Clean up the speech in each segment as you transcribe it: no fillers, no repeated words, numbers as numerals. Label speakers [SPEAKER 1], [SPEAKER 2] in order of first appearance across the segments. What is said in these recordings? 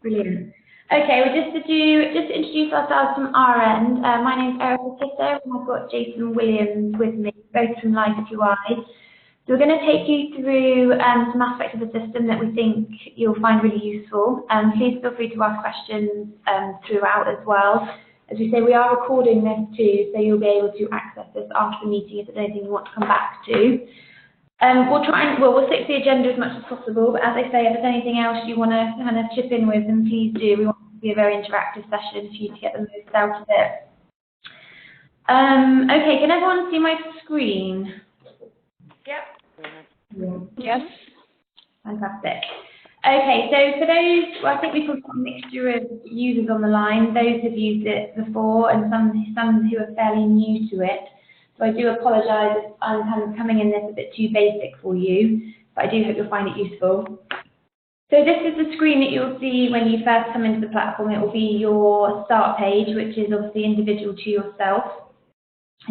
[SPEAKER 1] Brilliant. Okay, well, just to introduce ourselves from our end, my name's Erica Kitto, and I've got Jason Williams with me, both from Life UI. So we're going to take you through some aspects of the system that we think you'll find really useful. Please feel free to ask questions throughout as well. As we say, we are recording this too, so you'll be able to access this after the meeting if there's anything you want to come back to. We'll stick to the agenda as much as possible, but as I say, if there's anything else you want to kind of chip in with, then please do. We want it to be a very interactive session for you to get the most out of it. Okay, can everyone see my screen? Yep. Yes. Fantastic. Okay, so for those, I think we've got a mixture of users on the line, those who've used it before and some who are fairly new to it. So I do apologise if I'm kind of coming in this a bit too basic for you, but I do hope you'll find it useful. So this is the screen that you'll see when you first come into the platform. It will be your start page, which is obviously individual to yourself.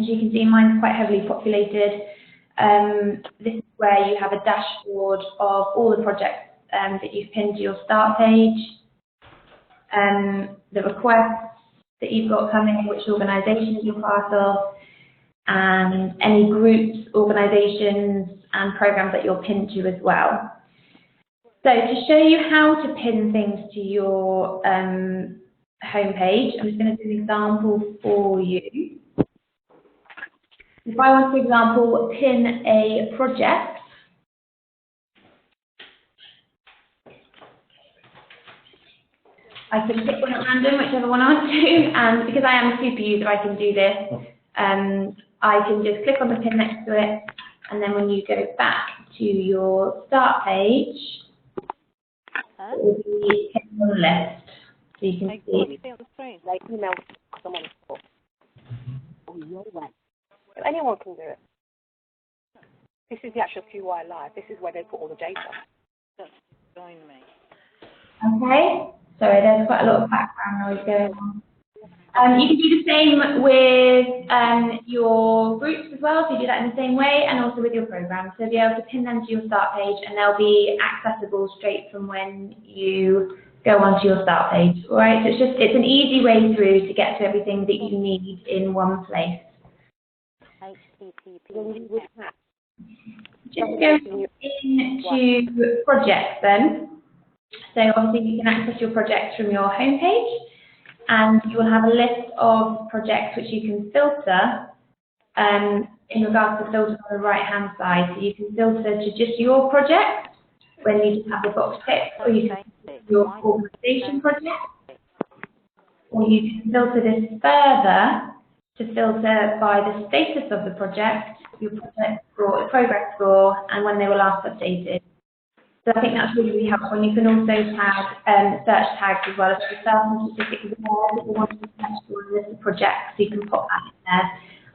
[SPEAKER 1] As you can see, mine's quite heavily populated. This is where you have a dashboard of all the projects that you've pinned to your start page, the requests that you've got coming, which organisations you're part of, and any groups, organisations and programmes that you're pinned to as well. So to show you how to pin things to your homepage, I'm just going to do an example for you. If I want to, for example, pin a project, I can pick one at random, whichever one I want to, and because I am a super user, I can do this. I can just click on the pin next to it, and then when you go back to your start page, it will be pinned on the list. So you can see.
[SPEAKER 2] What do you see on the screen? Like email someone. Oh, your way. Anyone can do it. This is the actual UI Live. This is where they put all the data. Just join me.
[SPEAKER 1] Okay. Sorry, there's quite a lot of background noise going on. You can do the same with your groups as well, so you do that in the same way, and also with your programs. So you'll be able to pin them to your start page, and they'll be accessible straight from when you go onto your start page. All right, so it's an easy way through to get to everything that you need in one place. Just go into projects then. So obviously you can access your projects from your homepage, and you will have a list of projects which you can filter in regards to filters on the right hand side. So you can filter to just your project when you just have the box ticked, or you can filter your organisation project, or you can filter this further to filter by the status of the project, your project score, progress score, and when they were last updated. So I think that's really, really helpful. And you can also tag search tags as well as yourself and specific word that you want to search for a list of projects. So you can pop that in there,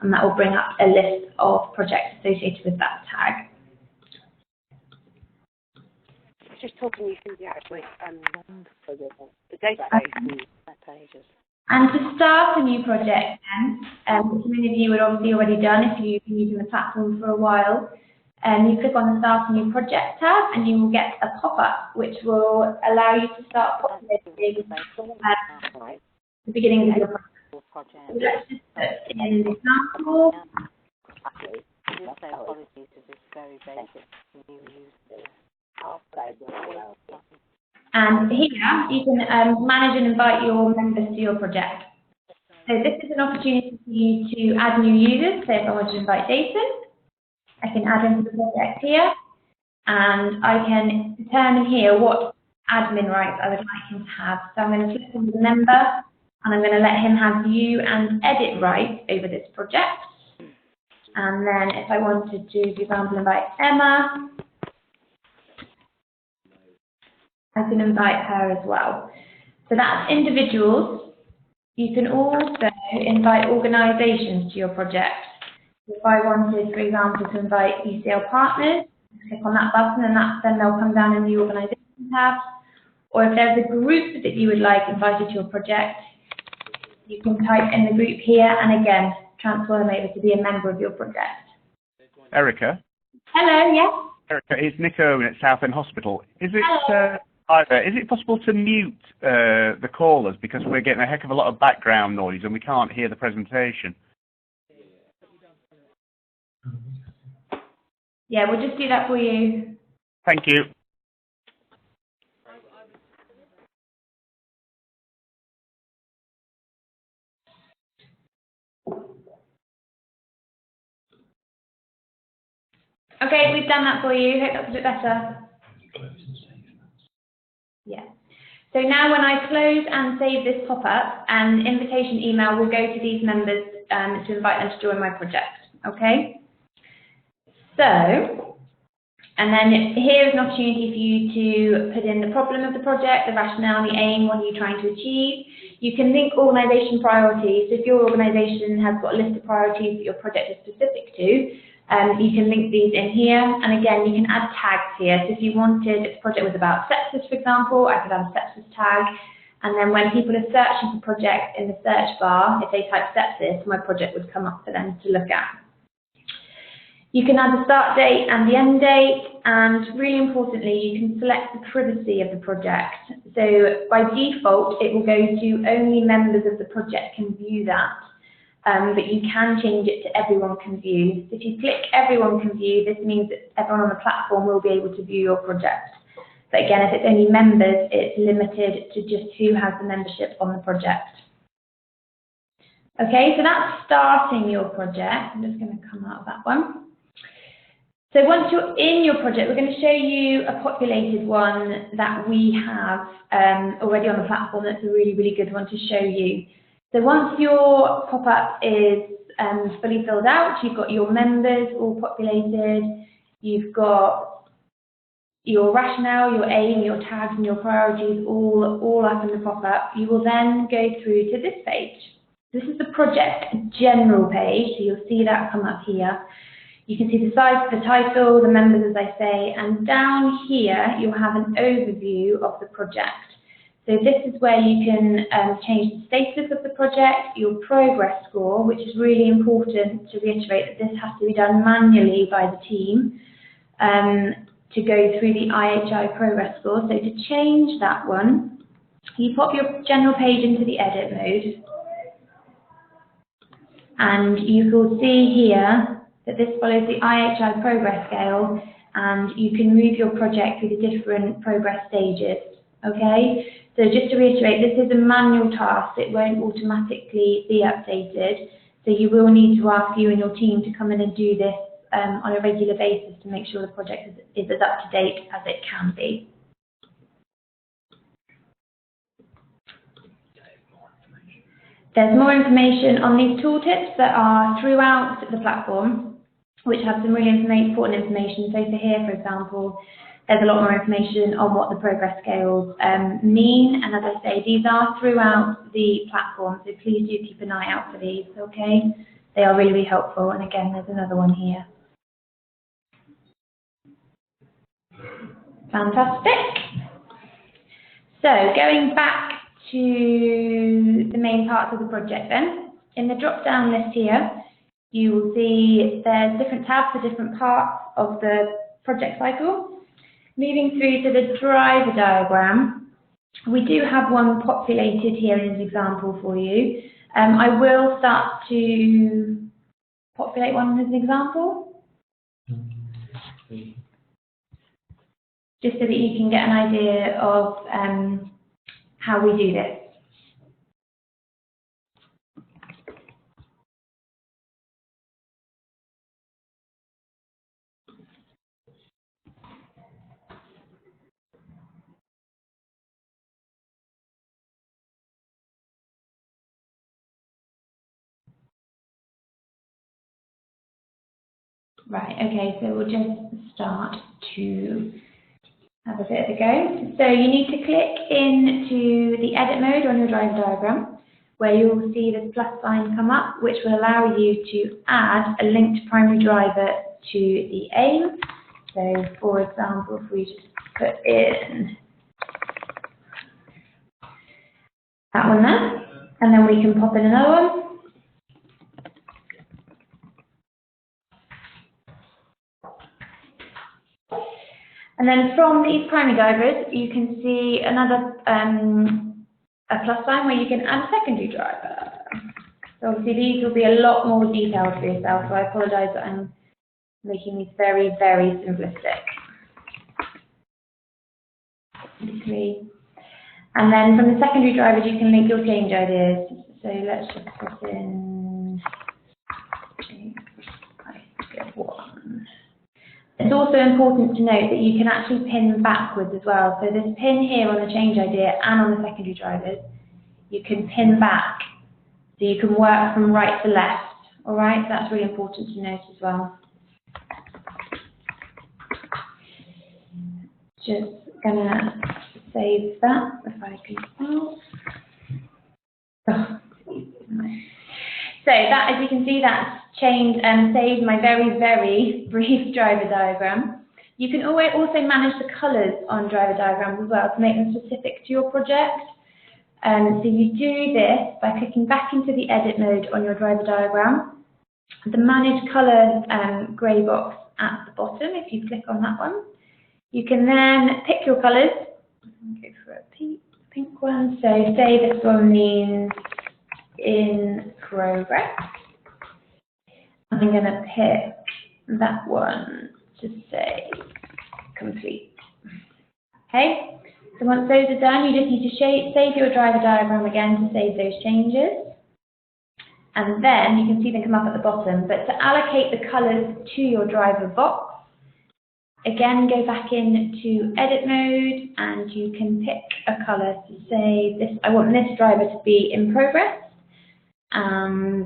[SPEAKER 1] and that will bring up a list of projects associated with that tag.
[SPEAKER 2] Just talking you through the actual the database pages.
[SPEAKER 1] And to start a new project then, which many of you would obviously already done if you've been using the platform for a while, you click on the Start a New Project tab, and you will get a pop-up which will allow you to start populating the beginning of your project. So let's just put in an example. And here you can manage and invite your members to your project. So this is an opportunity for you to add new users. So if I want to invite Jason, I can add him to the project here, and I can determine here what admin rights I would like him to have. So I'm going to click on the member, and I'm going to let him have view and edit rights over this project. And then if I wanted to, for example, invite Emma, I can invite her as well. So that's individuals. You can also invite organisations to your project. If I wanted, for example, to invite UCL partners, click on that button, and then they'll come down in the organisation tab. Or if there's a group that you would like invited to your project, you can type in the group here, and again, transfer them over to be a member of your project.
[SPEAKER 3] Erica?
[SPEAKER 1] Hello, yes?
[SPEAKER 3] Erica, it's Nick Irwin at Southend Hospital. Is it Hi there. Is it possible to mute the callers because we're getting a heck of a lot of background noise and we can't hear the presentation?
[SPEAKER 1] Yeah, we'll just do that for you.
[SPEAKER 3] Thank you.
[SPEAKER 1] Okay, we've done that for you. Hope that's a bit better. Yeah. So now when I close and save this pop-up, an invitation email will go to these members to invite them to join my project. Okay? So, and then here is an opportunity for you to put in the problem of the project, the rationale, the aim, what are you trying to achieve. You can link organisation priorities. If your organisation has got a list of priorities that your project is specific to, you can link these in here. And again, you can add tags here. So if you wanted, if the project was about sepsis, for example, I could add a sepsis tag. And then when people are searching for projects in the search bar, if they type sepsis, my project would come up for them to look at. You can add the start date and the end date, and really importantly, you can select the privacy of the project. So by default, it will go to only members of the project can view that, but you can change it to everyone can view. So if you click everyone can view, this means that everyone on the platform will be able to view your project. But again, if it's only members, it's limited to just who has the membership on the project. Okay, so that's starting your project. I'm just going to come out of that one. So once you're in your project, we're going to show you a populated one that we have already on the platform. That's a really, really good one to show you. So once your pop-up is fully filled out, you've got your members all populated, you've got your rationale, your aim, your tags and your priorities all up in the pop-up, you will then go through to this page. This is the project general page, so you'll see that come up here. You can see the size, the title, the members, as I say, and down here you'll have an overview of the project. So this is where you can change the status of the project, your progress score, which is really important to reiterate that this has to be done manually by the team to go through the IHI progress score. So to change that one, you pop your general page into the edit mode, and you will see here that this follows the IHI progress scale, and you can move your project through the different progress stages, okay? So just to reiterate, this is a manual task. It won't automatically be updated, so you will need to ask you and your team to come in and do this on a regular basis to make sure the project is as up to date as it can be. There's more information on these tooltips that are throughout the platform, which have some really important information. So for here, for example, there's a lot more information on what the progress scales mean. And as I say, these are throughout the platform, so please do keep an eye out for these, okay? They are really, really helpful. And again, there's another one here. Fantastic. So going back to the main parts of the project then, in the drop-down list here, you will see there's different tabs for different parts of the project cycle. Moving through to the driver diagram, we do have one populated here as an example for you. I will start to populate one as an example, just so that you can get an idea of how we do this. Right, okay, so we'll just start to have a bit of a go. So you need to click into the edit mode on your driver diagram, where you will see this plus sign come up, which will allow you to add a linked primary driver to the aim. So for example, if we just put in that one there, and then we can pop in another one. And then from these primary drivers, you can see another a plus sign where you can add a secondary driver. So obviously these will be a lot more detailed for yourself, so I apologise that I'm making these very, very simplistic. And then from the secondary drivers, you can link your change ideas. So let's just put in one. It's also important to note that you can actually pin backwards as well. So this pin here on the change idea and on the secondary drivers, you can pin back. So you can work from right to left. All right, that's really important to note as well. Just gonna save that if I can help. Oh, nice. So that, as you can see, that's changed and saved my very, very brief driver diagram. You can always also manage the colours on driver diagrams as well to make them specific to your project. So you do this by clicking back into the edit mode on your driver diagram. The manage colour grey box at the bottom, if you click on that one. You can then pick your colours. Go for a pink one. So say this one means in progress. I'm going to pick that one to say complete. Okay, so once those are done, you just need to save your driver diagram again to save those changes. And then you can see them come up at the bottom. But to allocate the colours to your driver box, again, go back into edit mode and you can pick a colour to say this. I want this driver to be in progress.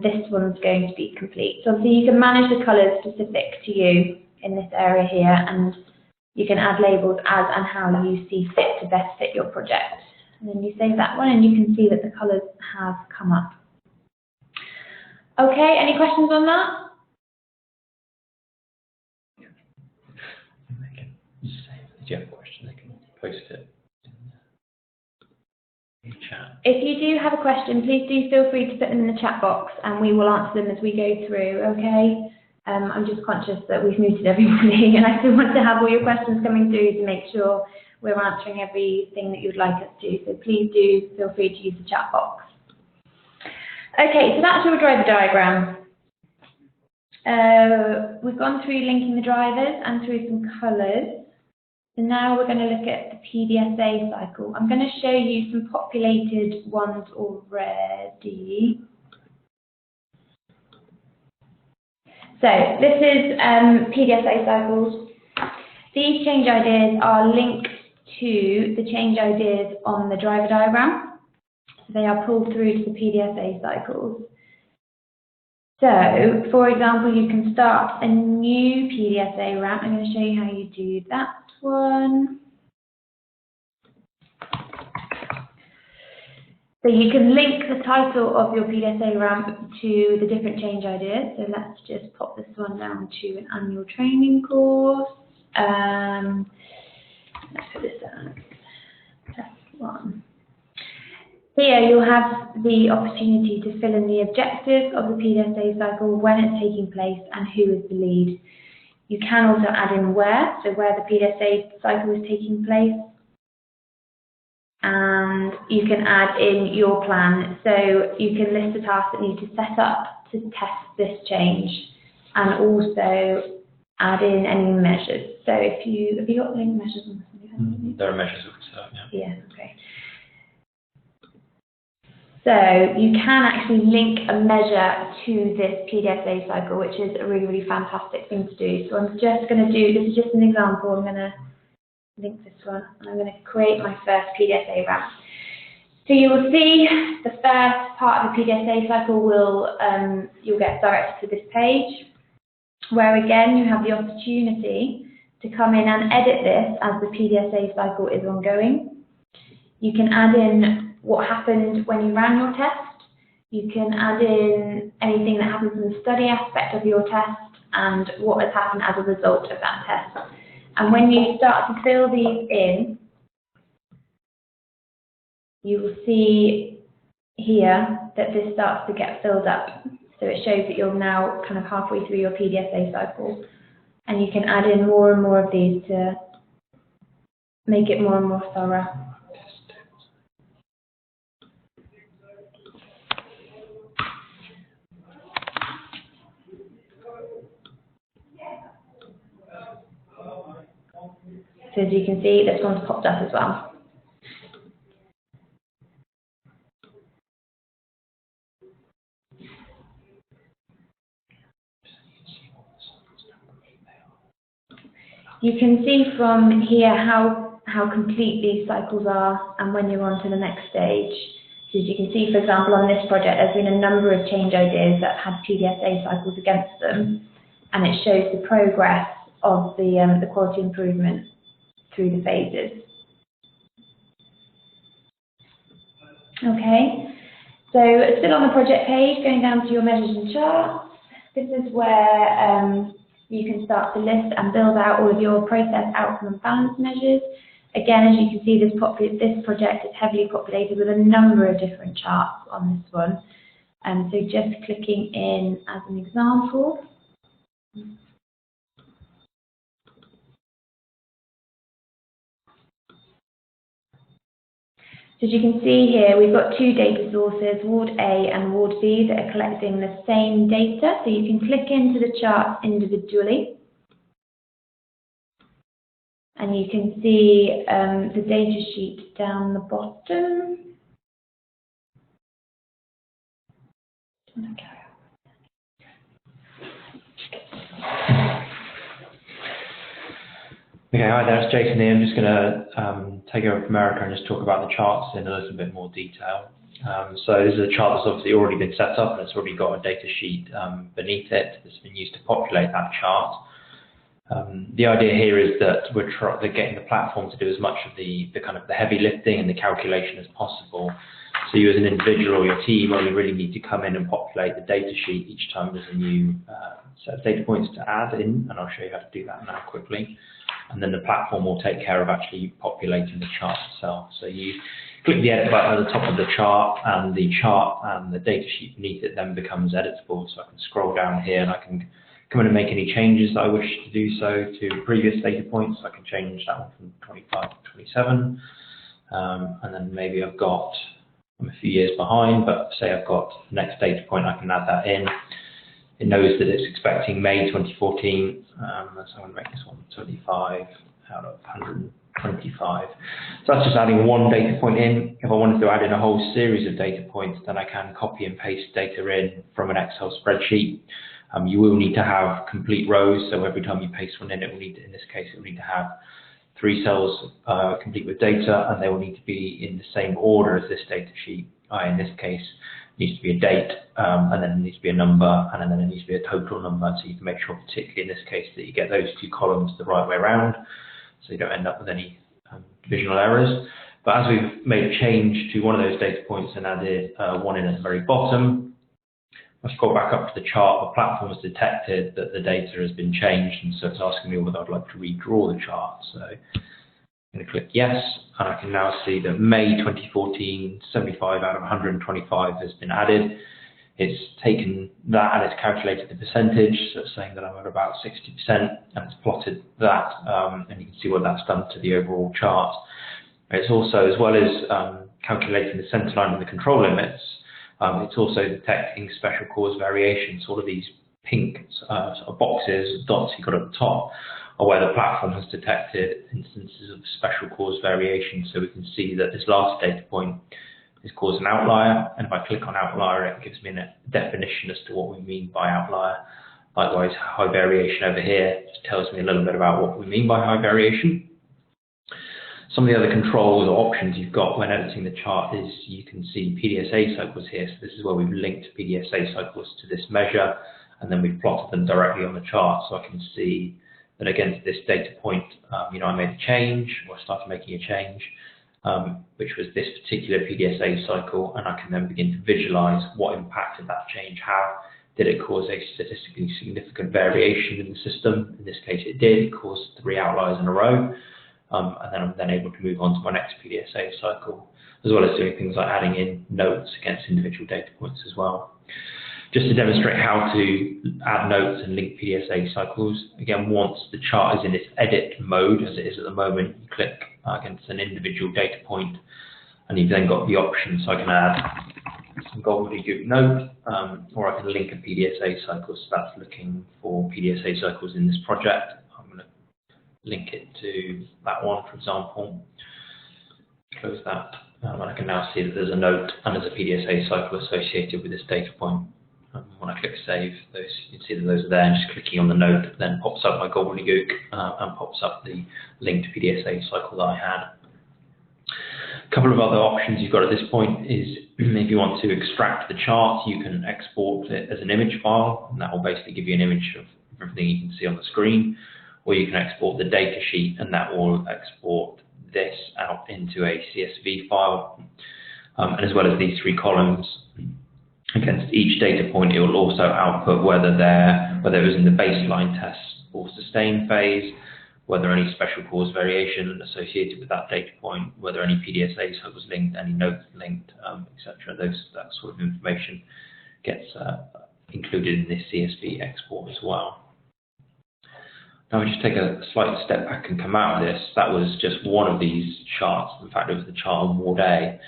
[SPEAKER 1] This one's going to be complete. So you can manage the colours specific to you in this area here, and you can add labels as and how you see fit to best fit your project. And then you save that one and you can see that the colours have come up. Okay, any questions on that?
[SPEAKER 4] They can say, if you have a question, they can post it in the chat.
[SPEAKER 1] If you do have a question, please do feel free to put them in the chat box and we will answer them as we go through, okay? I'm just conscious that we've muted everybody and I still want to have all your questions coming through to make sure we're answering everything that you'd like us to. So please do feel free to use the chat box. Okay, so that's your driver diagram. We've gone through linking the drivers and through some colours. So now we're going to look at the PDSA cycle. I'm going to show you some populated ones already. So this is PDSA cycles. These change ideas are linked to the change ideas on the driver diagram. So they are pulled through to the PDSA cycles. So, for example, you can start a new PDSA ramp. I'm going to show you how you do that one. So you can link the title of your PDSA ramp to the different change ideas. So let's just pop this one down to an annual training course. Let's put this down. Test one. Here you'll have the opportunity to fill in the objectives of the PDSA cycle, when it's taking place and who is the lead. You can also add in where, so where the PDSA cycle is taking place. And you can add in your plan. So you can list the tasks that need to set up to test this change and also add in any measures. So if you, have you got link measures on this?
[SPEAKER 4] There are measures of concern, yeah.
[SPEAKER 1] Yeah, okay. So you can actually link a measure to this PDSA cycle, which is a really, really fantastic thing to do. So I'm just going to do, this is just an example, I'm going to link this one, and I'm going to create my first PDSA ramp. So you will see the first part of the PDSA cycle will, you'll get directed to this page, where again you have the opportunity to come in and edit this as the PDSA cycle is ongoing. You can add in what happened when you ran your test. You can add in anything that happens in the study aspect of your test and what has happened as a result of that test. And when you start to fill these in, you will see here that this starts to get filled up. So it shows that you're now kind of halfway through your PDSA cycle. And you can add in more and more of these to make it more and more thorough. So as you can see, this one's popped up as well. You can see from here how complete these cycles are and when you're on to the next stage. So as you can see, for example, on this project, there's been a number of change ideas that had PDSA cycles against them, and it shows the progress of the quality improvement through the phases. Okay, so still on the project page, going down to your measures and charts, this is where you can start to list and build out all of your process outcome and balance measures. Again, as you can see, this project is heavily populated with a number of different charts on this one. So just clicking in as an example. So as you can see here, we've got two data sources, Ward A and Ward B, that are collecting the same data. So you can click into the charts individually. And you can see the data sheet down the bottom.
[SPEAKER 4] Okay, hi there, it's Jason here. I'm just going to take over from Erica and just talk about the charts in a little bit more detail. So this is a chart that's obviously already been set up and it's already got a data sheet beneath it that's been used to populate that chart. The idea here is that they're getting the platform to do as much of the kind of the heavy lifting and the calculation as possible. So you as an individual or your team only really need to come in and populate the data sheet each time there's a new set of data points to add in, and I'll show you how to do that now quickly. And then the platform will take care of actually populating the chart itself. So you click the edit button at the top of the chart and the data sheet beneath it then becomes editable. So I can scroll down here and I can come in and make any changes that I wish to do so to previous data points. I can change that one from 25 to 27. And then maybe I'm a few years behind, but say I've got the next data point, I can add that in. It knows that it's expecting May 2014, so I'm going to make this one 25 out of 125. So that's just adding one data point in. If I wanted to add in a whole series of data points, then I can copy and paste data in from an Excel spreadsheet. You will need to have complete rows, so every time you paste one in, in this case, it will need to have 3 cells complete with data, and they will need to be in the same order as this data sheet. In this case, it needs to be a date, and then it needs to be a number, and then it needs to be a total number, so you can make sure, particularly in this case, that you get those 2 columns the right way around, so you don't end up with any divisional errors. But as we've made a change to one of those data points and added one in at the very bottom, I scroll back up to the chart, the platform has detected that the data has been changed, and so it's asking me whether I'd like to redraw the chart. So I'm going to click yes, and I can now see that May 2014, 75 out of 125 has been added. It's taken that and it's calculated the percentage, so it's saying that I'm at about 60%, and it's plotted that, and you can see what that's done to the overall chart. It's also, as well as calculating the center line and the control limits, it's also detecting special cause variations. All of these pink sort of boxes, dots you've got at the top, are where the platform has detected instances of special cause variation. So we can see that this last data point is caused an outlier, and if I click on outlier, it gives me a definition as to what we mean by outlier. Likewise, high variation over here just tells me a little bit about what we mean by high variation. Some of the other controls or options you've got when editing the chart is you can see PDSA cycles here. So this is where we've linked PDSA cycles to this measure, and then we've plotted them directly on the chart. So I can see that against this data point, I made a change, or started making a change, which was this particular PDSA cycle, and I can then begin to visualize what impacted that change. How did it cause a statistically significant variation in the system? In this case, it did. It caused 3 outliers in a row. And then I'm then able to move on to my next PDSA cycle, as well as doing things like adding in notes against individual data points as well. Just to demonstrate how to add notes and link PDSA cycles, again, once the chart is in its edit mode, as it is at the moment, you click against an individual data point, and you've then got the option, so I can add some gobbledygook note, or I can link a PDSA cycle, so that's looking for PDSA cycles in this project. I'm going to link it to that one, for example. Close that, and I can now see that there's a note and there's a PDSA cycle associated with this data point. When I click save, you can see that those are there, and just clicking on the note then pops up my gobbledygook and pops up the linked PDSA cycle that I had. A couple of other options you've got at this point is if you want to extract the chart, you can export it as an image file, and that will basically give you an image of everything you can see on the screen, or you can export the data sheet, and that will export this out into a CSV file, and as well as these three columns. Against each data point, it will also output whether it was in the baseline test or sustain phase, whether any special cause variation associated with that data point, whether any PDSA was linked, any notes linked, etc. That sort of information gets included in this CSV export as well. Now we just take a slight step back and come out of this. That was just one of these charts. In fact, it was the chart on Ward A.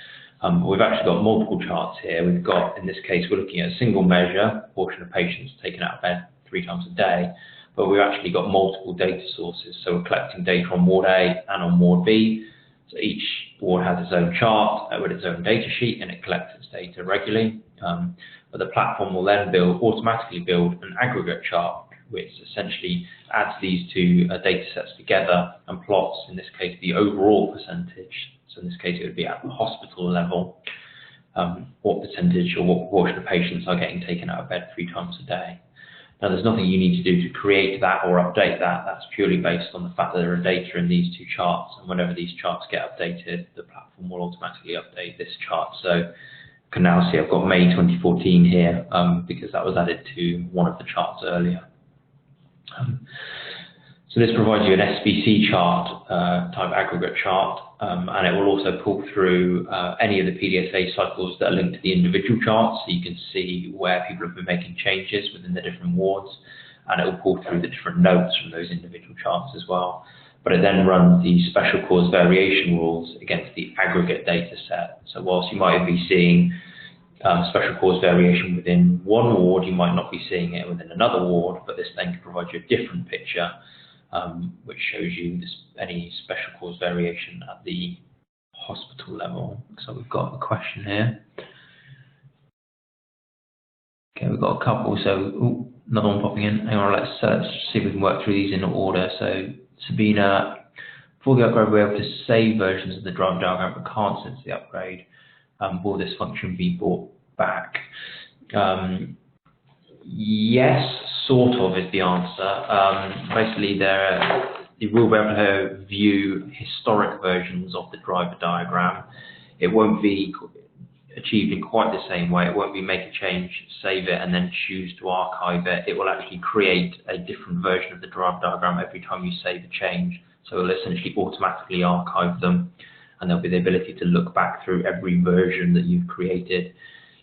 [SPEAKER 4] We've actually got multiple charts here. We've got, in this case, we're looking at a single measure, proportion of patients taken out of bed 3 times a day, but we've actually got multiple data sources. So we're collecting data on Ward A and on Ward B. So each ward has its own chart with its own data sheet, and it collects its data regularly. But the platform will then automatically build an aggregate chart, which essentially adds these two data sets together and plots, in this case, the overall percentage. So in this case, it would be at the hospital level, what percentage or what proportion of patients are getting taken out of bed 3 times a day. Now, there's nothing you need to do to create that or update that. That's purely based on the fact that there are data in these two charts, and whenever these charts get updated, the platform will automatically update this chart. So you can now see I've got May 2014 here because that was added to one of the charts earlier. So this provides you an SBC chart, type aggregate chart, and it will also pull through any of the PDSA cycles that are linked to the individual charts, so you can see where people have been making changes within the different wards, and it will pull through the different notes from those individual charts as well. But it then runs the special cause variation rules against the aggregate data set. So whilst you might be seeing special cause variation within one ward, you might not be seeing it within another ward, but this then can provide you a different picture, which shows you any special cause variation at the hospital level. So we've got a question here. Okay, we've got a couple. So another one popping in. Hang on, let's see if we can work through these in order. So Sabina, before the upgrade, we're able to save versions of the driver diagram, but can't since the upgrade. Will this function be brought back? Yes, sort of is the answer. Basically, you will be able to view historic versions of the driver diagram. It won't be achieved in quite the same way. It won't be make a change, save it, and then choose to archive it. It will actually create a different version of the driver diagram every time you save a change. So it will essentially automatically archive them, and there'll be the ability to look back through every version that you've created.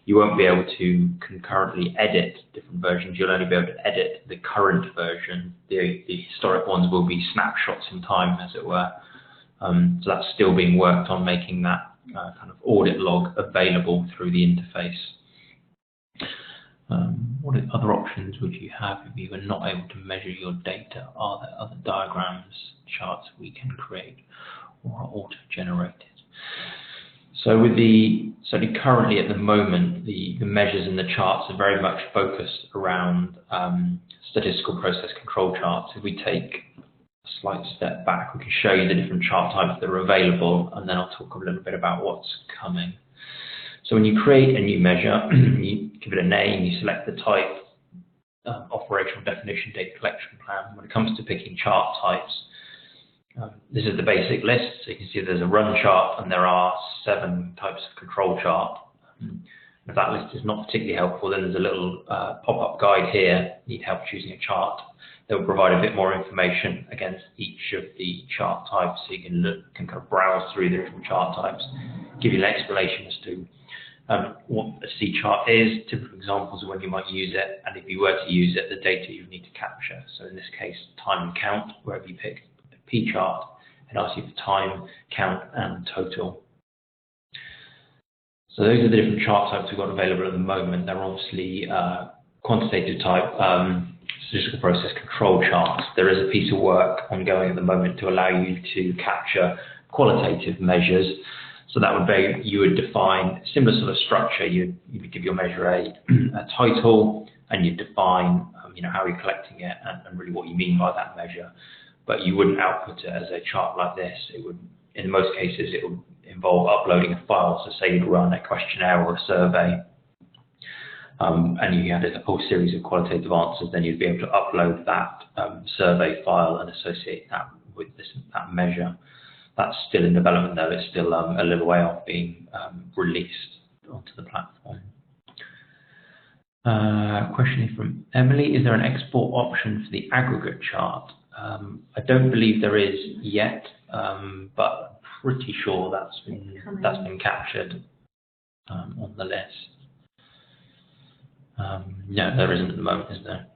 [SPEAKER 4] You won't be able to concurrently edit different versions. You'll only be able to edit the current version. The historic ones will be snapshots in time, as it were. So that's still being worked on, making that kind of audit log available through the interface. What other options would you have if you were not able to measure your data? Are there other diagrams, charts we can create or are auto-generated? So certainly currently at the moment, the measures in the charts are very much focused around statistical process control charts. If we take a slight step back, we can show you the different chart types that are available, and then I'll talk a little bit about what's coming. So when you create a new measure, you give it a name, you select the type, operational definition, data collection plan. When it comes to picking chart types, this is the basic list. So you can see there's a run chart and there are 7 types of control chart. If that list is not particularly helpful, then there's a little pop-up guide here. Need help choosing a chart that will provide a bit more information against each of the chart types, so you can kind of browse through the different chart types, give you an explanation as to what a C chart is, typical examples of when you might use it, and if you were to use it, the data you need to capture. So in this case, time and count, wherever you pick. P chart, It asks you for time, count, and total. So those are the different chart types we've got available at the moment. They're obviously quantitative type statistical process control charts. There is a piece of work ongoing at the moment to allow you to capture qualitative measures. So that would be, you would define similar sort of structure. You would give your measure a title, and you define how you're collecting it and really what you mean by that measure. But you wouldn't output it as a chart like this. It would, in most cases, it would involve uploading a file. So say you'd run a questionnaire or a survey, and you had a whole series of qualitative answers, then you'd be able to upload that survey file and associate that with that measure. That's still in development though. It's still a little way off being released onto the platform. Question here from Emily: is there an export option for the aggregate chart? I don't believe there is yet, but I'm pretty sure that's been captured on the list. No, there isn't at the moment, is there?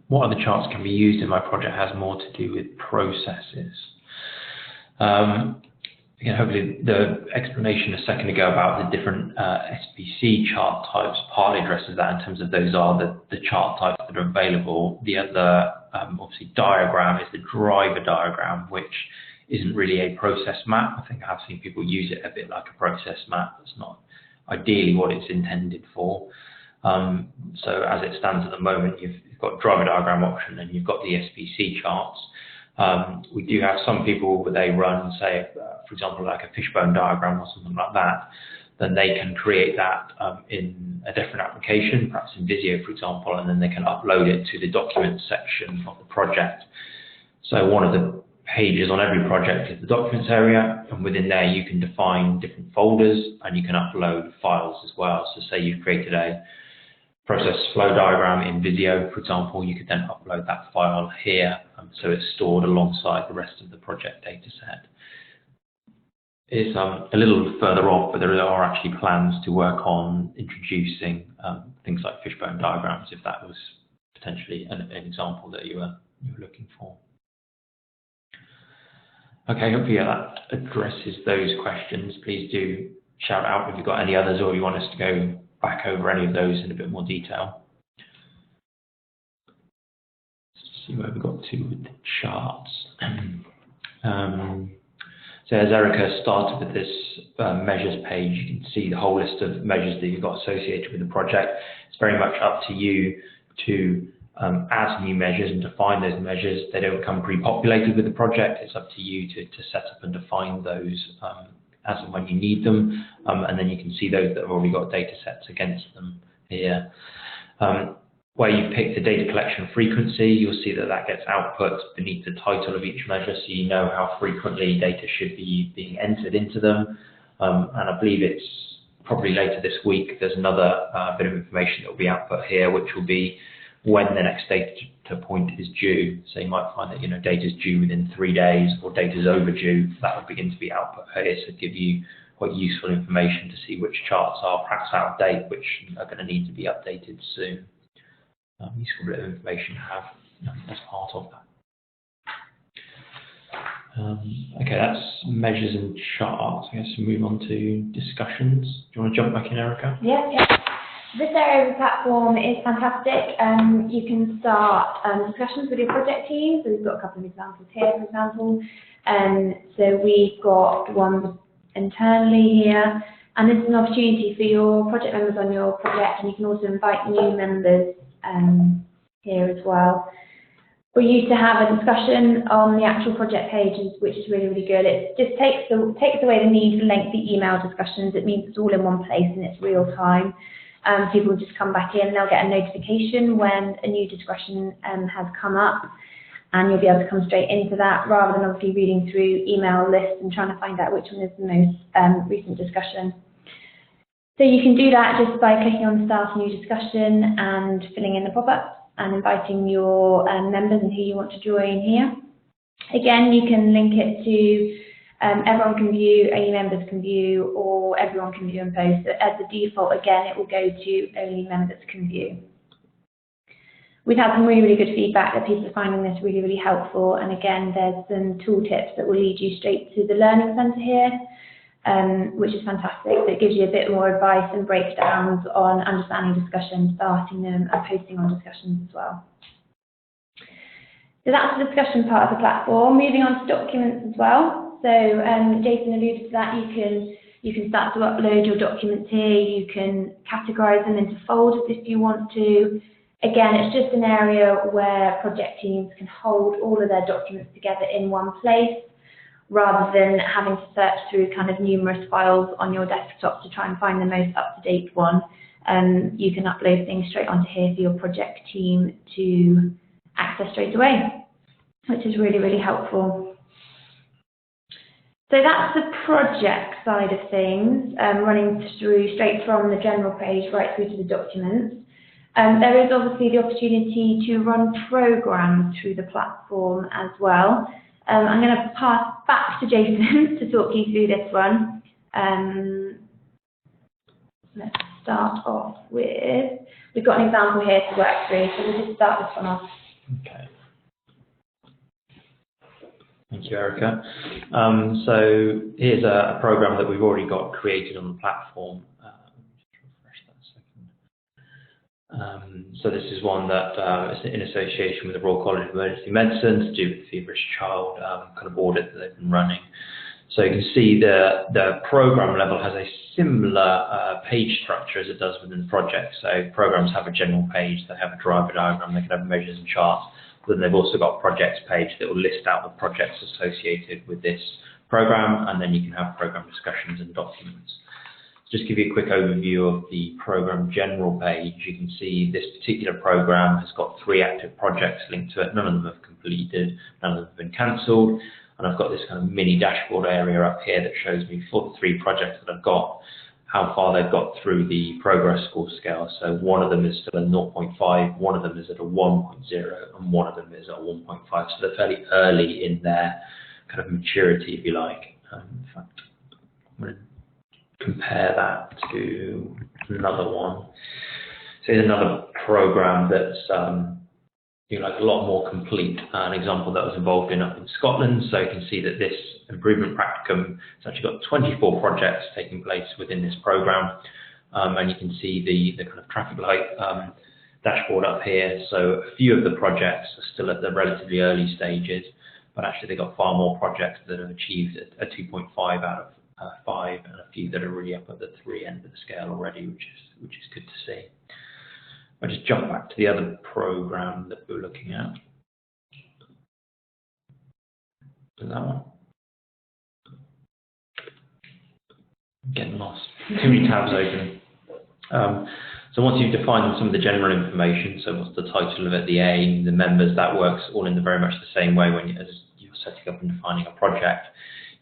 [SPEAKER 4] What other charts can be used in my project has more to do with processes. Again, hopefully the explanation a second ago about the different SPC chart types partly addresses that, in terms of those are the chart types that are available. The other, obviously, diagram is the driver diagram, which isn't really a process map. I think I've seen people use it a bit like a process map. It's not ideally what it's intended for. So as it stands at the moment, you've got driver diagram option and you've got the SPC charts. We do have some people where they run, say, for example, like a fishbone diagram or something like that, then they can create that in a different application, perhaps in Visio, for example, and then they can upload it to the documents section of the project. So one of the pages on every project is the documents area, and within there you can define different folders and you can upload files as well. So say you've created a process flow diagram in Visio, for example, you could then upload that file here, so it's stored alongside the rest of the project data set. It's a little further off, but there are actually plans to work on introducing things like fishbone diagrams, if that was potentially an example that you were looking for. Okay, hopefully that addresses those questions. Please do shout out if you've got any others, or you want us to go back over any of those in a bit more detail. Let's see where we got to with the charts. So as Erica started with this measures page, you can see the whole list of measures that you've got associated with the project. It's very much up to you to add new measures and define those measures. They don't come pre-populated with the project. It's up to you to set up and define those as and when you need them, and then you can see those that have already got data sets against them here. Where you pick the data collection frequency, you'll see that that gets output beneath the title of each measure, so you know how frequently data should be being entered into them. And I believe it's probably later this week, there's another bit of information that will be output here, which will be when the next data point is due. So you might find that data is due within 3 days, or data is overdue. That will begin to be output here, so give you quite useful information to see which charts are perhaps out of date, which are going to need to be updated soon. Useful bit of information to have as part of that. Okay, that's measures and charts. I guess we'll move on to discussions. Do you want to jump back in, Erica?
[SPEAKER 1] Yeah. This area of the platform is fantastic. You can start discussions with your project team. So we've got a couple of examples here, for example. So we've got one internally here, and this is an opportunity for your project members on your project, and you can also invite new members here as well. We used to have a discussion on the actual project pages, which is really, really good. It just takes away the need for lengthy email discussions. It means it's all in one place and it's real time. People will just come back in, they'll get a notification when a new discussion has come up, and you'll be able to come straight into that, rather than obviously reading through email lists and trying to find out which one is the most recent discussion. So you can do that just by clicking on Start a New Discussion and filling in the pop-ups and inviting your members and who you want to join here. Again, you can link it to everyone can view, only members can view, or everyone can view and post. As the default, again, it will go to only members can view. we've had some really, really good feedback that people are finding this really, really helpful. And again, there's some tooltips that will lead you straight to the Learning Centre here, which is fantastic. So it gives you a bit more advice and breakdowns on understanding discussions, starting them, and posting on discussions as well. So that's the discussion part of the platform. Moving on to documents as well. So Jason alluded to that. You can start to upload your documents here. You can categorize them into folders if you want to. Again, it's just an area where project teams can hold all of their documents together in one place, rather than having to search through kind of numerous files on your desktop to try and find the most up-to-date one. You can upload things straight onto here for your project team to access straight away, which is really, really helpful. So that's the project side of things, running through straight from the general page right through to the documents. There is obviously the opportunity to run programs through the platform as well. I'm going to pass back to Jason to talk you through this one. Let's start off with, we've got an example here to work through, so we'll just start this one off.
[SPEAKER 4] Okay. Thank you, Erica. So here's a program that we've already got created on the platform. So this is one that is in association with the Royal College of Emergency Medicine to do with the Feverish Child kind of audit that they've been running. So you can see the program level has a similar page structure as it does within the project. So programs have a general page, they have a driver diagram, they can have measures and charts. But then they've also got a projects page that will list out the projects associated with this program, and then you can have program discussions and documents. Just give you a quick overview of the program general page. You can see this particular program has got 3 active projects linked to it. None of them have completed, none of them have been cancelled. And I've got this kind of mini dashboard area up here that shows me for the 3 projects that I've got, how far they've got through the progress score scale. So one of them is still a 0.5, one of them is at a 1.0, and one of them is at a 1.5. So they're fairly early in their kind of maturity, if you like. In fact, I'm going to compare that to another one. So here's another program that's like a lot more complete. An example that I was involved in up in Scotland. So you can see that this improvement practicum has actually got 24 projects taking place within this program, and you can see the kind of traffic light dashboard up here. So a few of the projects are still at the relatively early stages, but actually they've got far more projects that have achieved a 2.5 out of 5, and a few that are really up at the 3 end of the scale already, which is good to see. I'll just jump back to the other program that we were looking at. Is that one? Getting lost. Too many tabs open. So once you've defined some of the general information, so what's the title of it, the aim, the members, that works all in very much the same way as you're setting up and defining a project.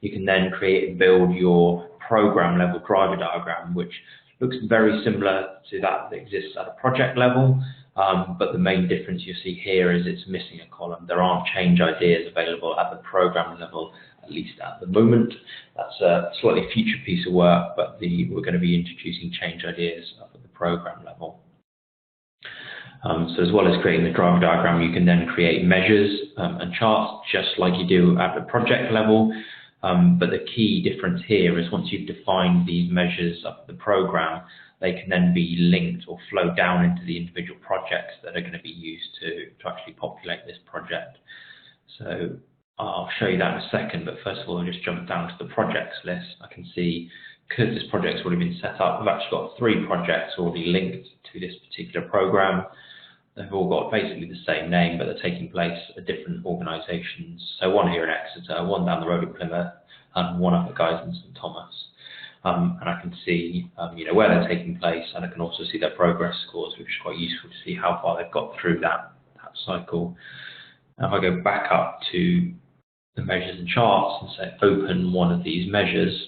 [SPEAKER 4] You can then create and build your program level driver diagram, which looks very similar to that exists at a project level, but the main difference you see here is it's missing a column. There aren't change ideas available at the program level, at least at the moment. That's a slightly future piece of work, but we're going to be introducing change ideas up at the program level. So as well as creating the driver diagram, you can then create measures and charts just like you do at the project level. But the key difference here is once you've defined these measures up the program, they can then be linked or flow down into the individual projects that are going to be used to actually populate this project. So I'll show you that in a second, but first of all, I'll just jump down to the projects list. I can see, because this project's already been set up, we've actually got 3 projects already linked to this particular program. They've all got basically the same name, but they're taking place at different organisations. So one here in Exeter, one down the road in Plymouth, and one up at Guy's and St Thomas. And I can see where they're taking place, and I can also see their progress scores, which is quite useful to see how far they've got through that cycle. Now if I go back up to the measures and charts and say open one of these measures,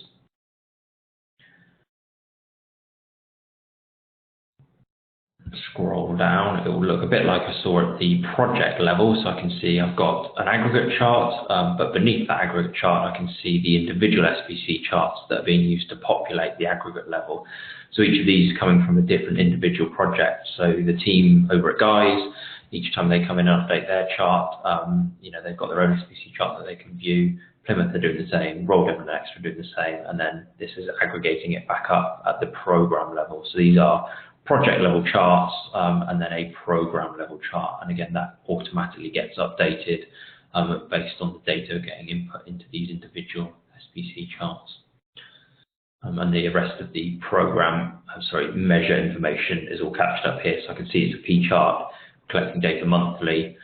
[SPEAKER 4] scroll down, it will look a bit like I saw at the project level. So I can see I've got an aggregate chart, but beneath that aggregate chart I can see the individual SPC charts that are being used to populate the aggregate level. So each of these coming from a different individual project. So the team over at Guy's, Each time they come in and update their chart, they've got their own SPC chart that they can view. Plymouth are doing the same, Royal Devon Next are doing the same, and then this is aggregating it back up at the program level. So these are project level charts and then a program level chart. And again, that automatically gets updated based on the data getting input into these individual SPC charts. And the rest of the program, measure information is all captured up here. So I can see it's a P chart, collecting data monthly.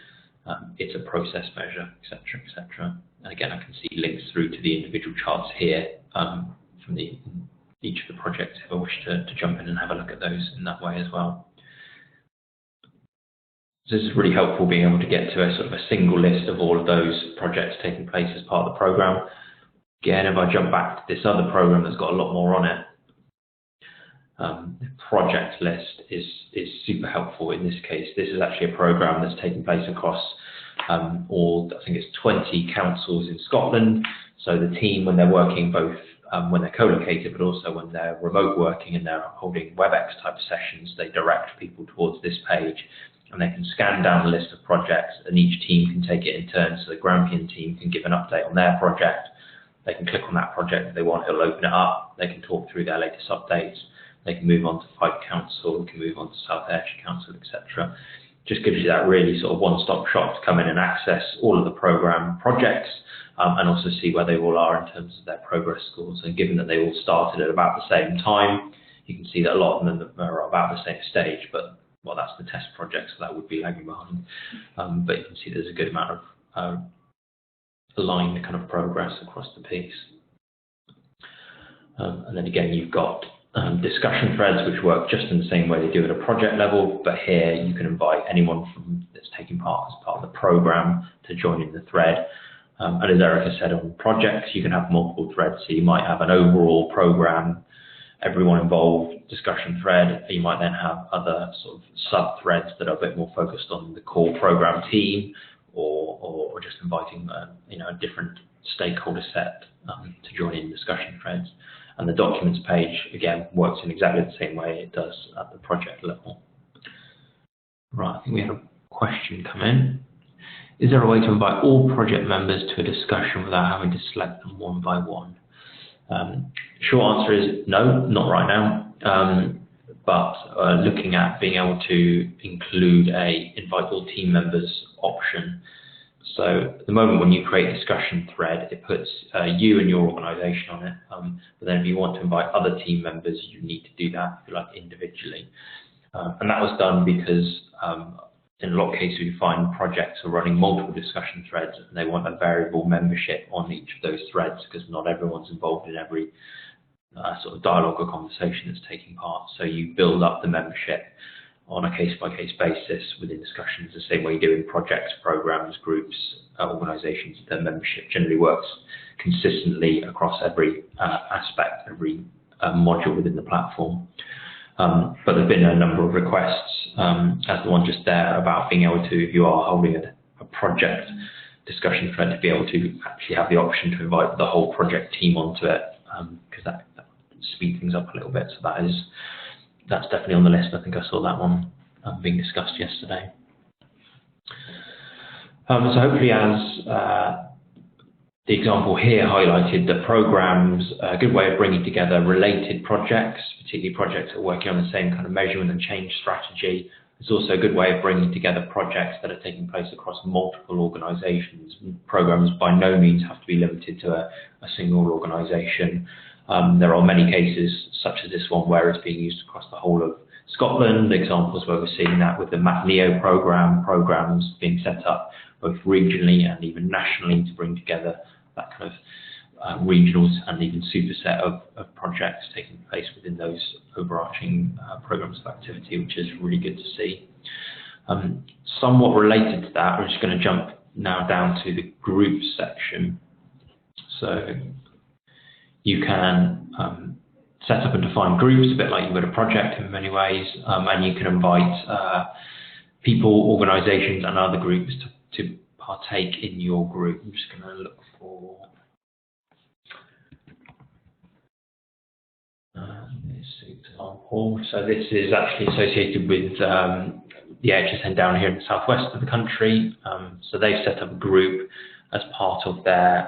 [SPEAKER 4] It's a process measure, etc., etc. And again, I can see links through to the individual charts here from each of the projects if I wish to jump in and have a look at those in that way as well. So this is really helpful, being able to get to a sort of a single list of all of those projects taking place as part of the program. Again, if I jump back to this other program that's got a lot more on it, the project list is super helpful in this case. This is actually a program that's taking place across all, I think it's 20 councils in Scotland. So the team, when they're working both when they're co-located, but also when they're remote working and they're holding WebEx type sessions, they direct people towards this page and they can scan down the list of projects and each team can take it in turn. So the Grampian team can give an update on their project. They can click on that project if they want, it'll open it up. They can talk through their latest updates. They can move on to Fife Council, they can move on to South Ayrshire Council, etc. Just gives you that really sort of one-stop shop to come in and access all of the program projects and also see where they all are in terms of their progress scores. And given that they all started at about the same time, you can see that a lot of them are about the same stage, but well, that's the test project, so that would be lagging behind. But you can see there's a good amount of aligned kind of progress across the piece. And then again, you've got discussion threads, which work just in the same way they do at a project level, but here you can invite anyone that's taking part as part of the program to join in the thread. And as Erica said, on projects, you can have multiple threads. So you might have an overall program, everyone involved discussion thread. You might then have other sort of sub-threads that are a bit more focused on the core program team, or just inviting a different stakeholder set to join in discussion threads. And the documents page, again, works in exactly the same way it does at the project level. Right, I think we had a question come in. Is there a way to invite all project members to a discussion without having to select them one by one? Short answer is no, not right now. But looking at being able to include a invite all team members option. So at the moment when you create a discussion thread, it puts you and your organisation on it. But then if you want to invite other team members, you need to do that, if you like, individually. And that was done because in a lot of cases you find projects are running multiple discussion threads and they want a variable membership on each of those threads because not everyone's involved in every sort of dialogue or conversation that's taking part. So you build up the membership on a case-by-case basis within discussions, the same way you do in projects, programs, groups, organisations. The membership generally works consistently across every aspect, every module within the platform. But there have been a number of requests, as the one just there, about being able to, if you are holding a project discussion thread, to be able to actually have the option to invite the whole project team onto it, because that speeds things up a little bit. So that's definitely on the list. I think I saw that one being discussed yesterday. So hopefully, as the example here highlighted, that programs are a good way of bringing together related projects, particularly projects that are working on the same kind of measurement and change strategy. It's also a good way of bringing together projects that are taking place across multiple organisations. Programs by no means have to be limited to a single organisation. There are many cases, such as this one, where it's being used across the whole of Scotland. Examples where we're seeing that with the MacNeo programme, programs being set up both regionally and even nationally to bring together that kind of regional and even superset of projects taking place within those overarching programs of activity, which is really good to see. Somewhat related to that, we're just going to jump now down to the group section. So you can set up and define groups a bit like you would a project in many ways, and you can invite people, organisations and other groups to partake in your group. I'm just going to look for this example. So this is actually associated with the HSN down here in the southwest of the country. So they've set up a group as part of their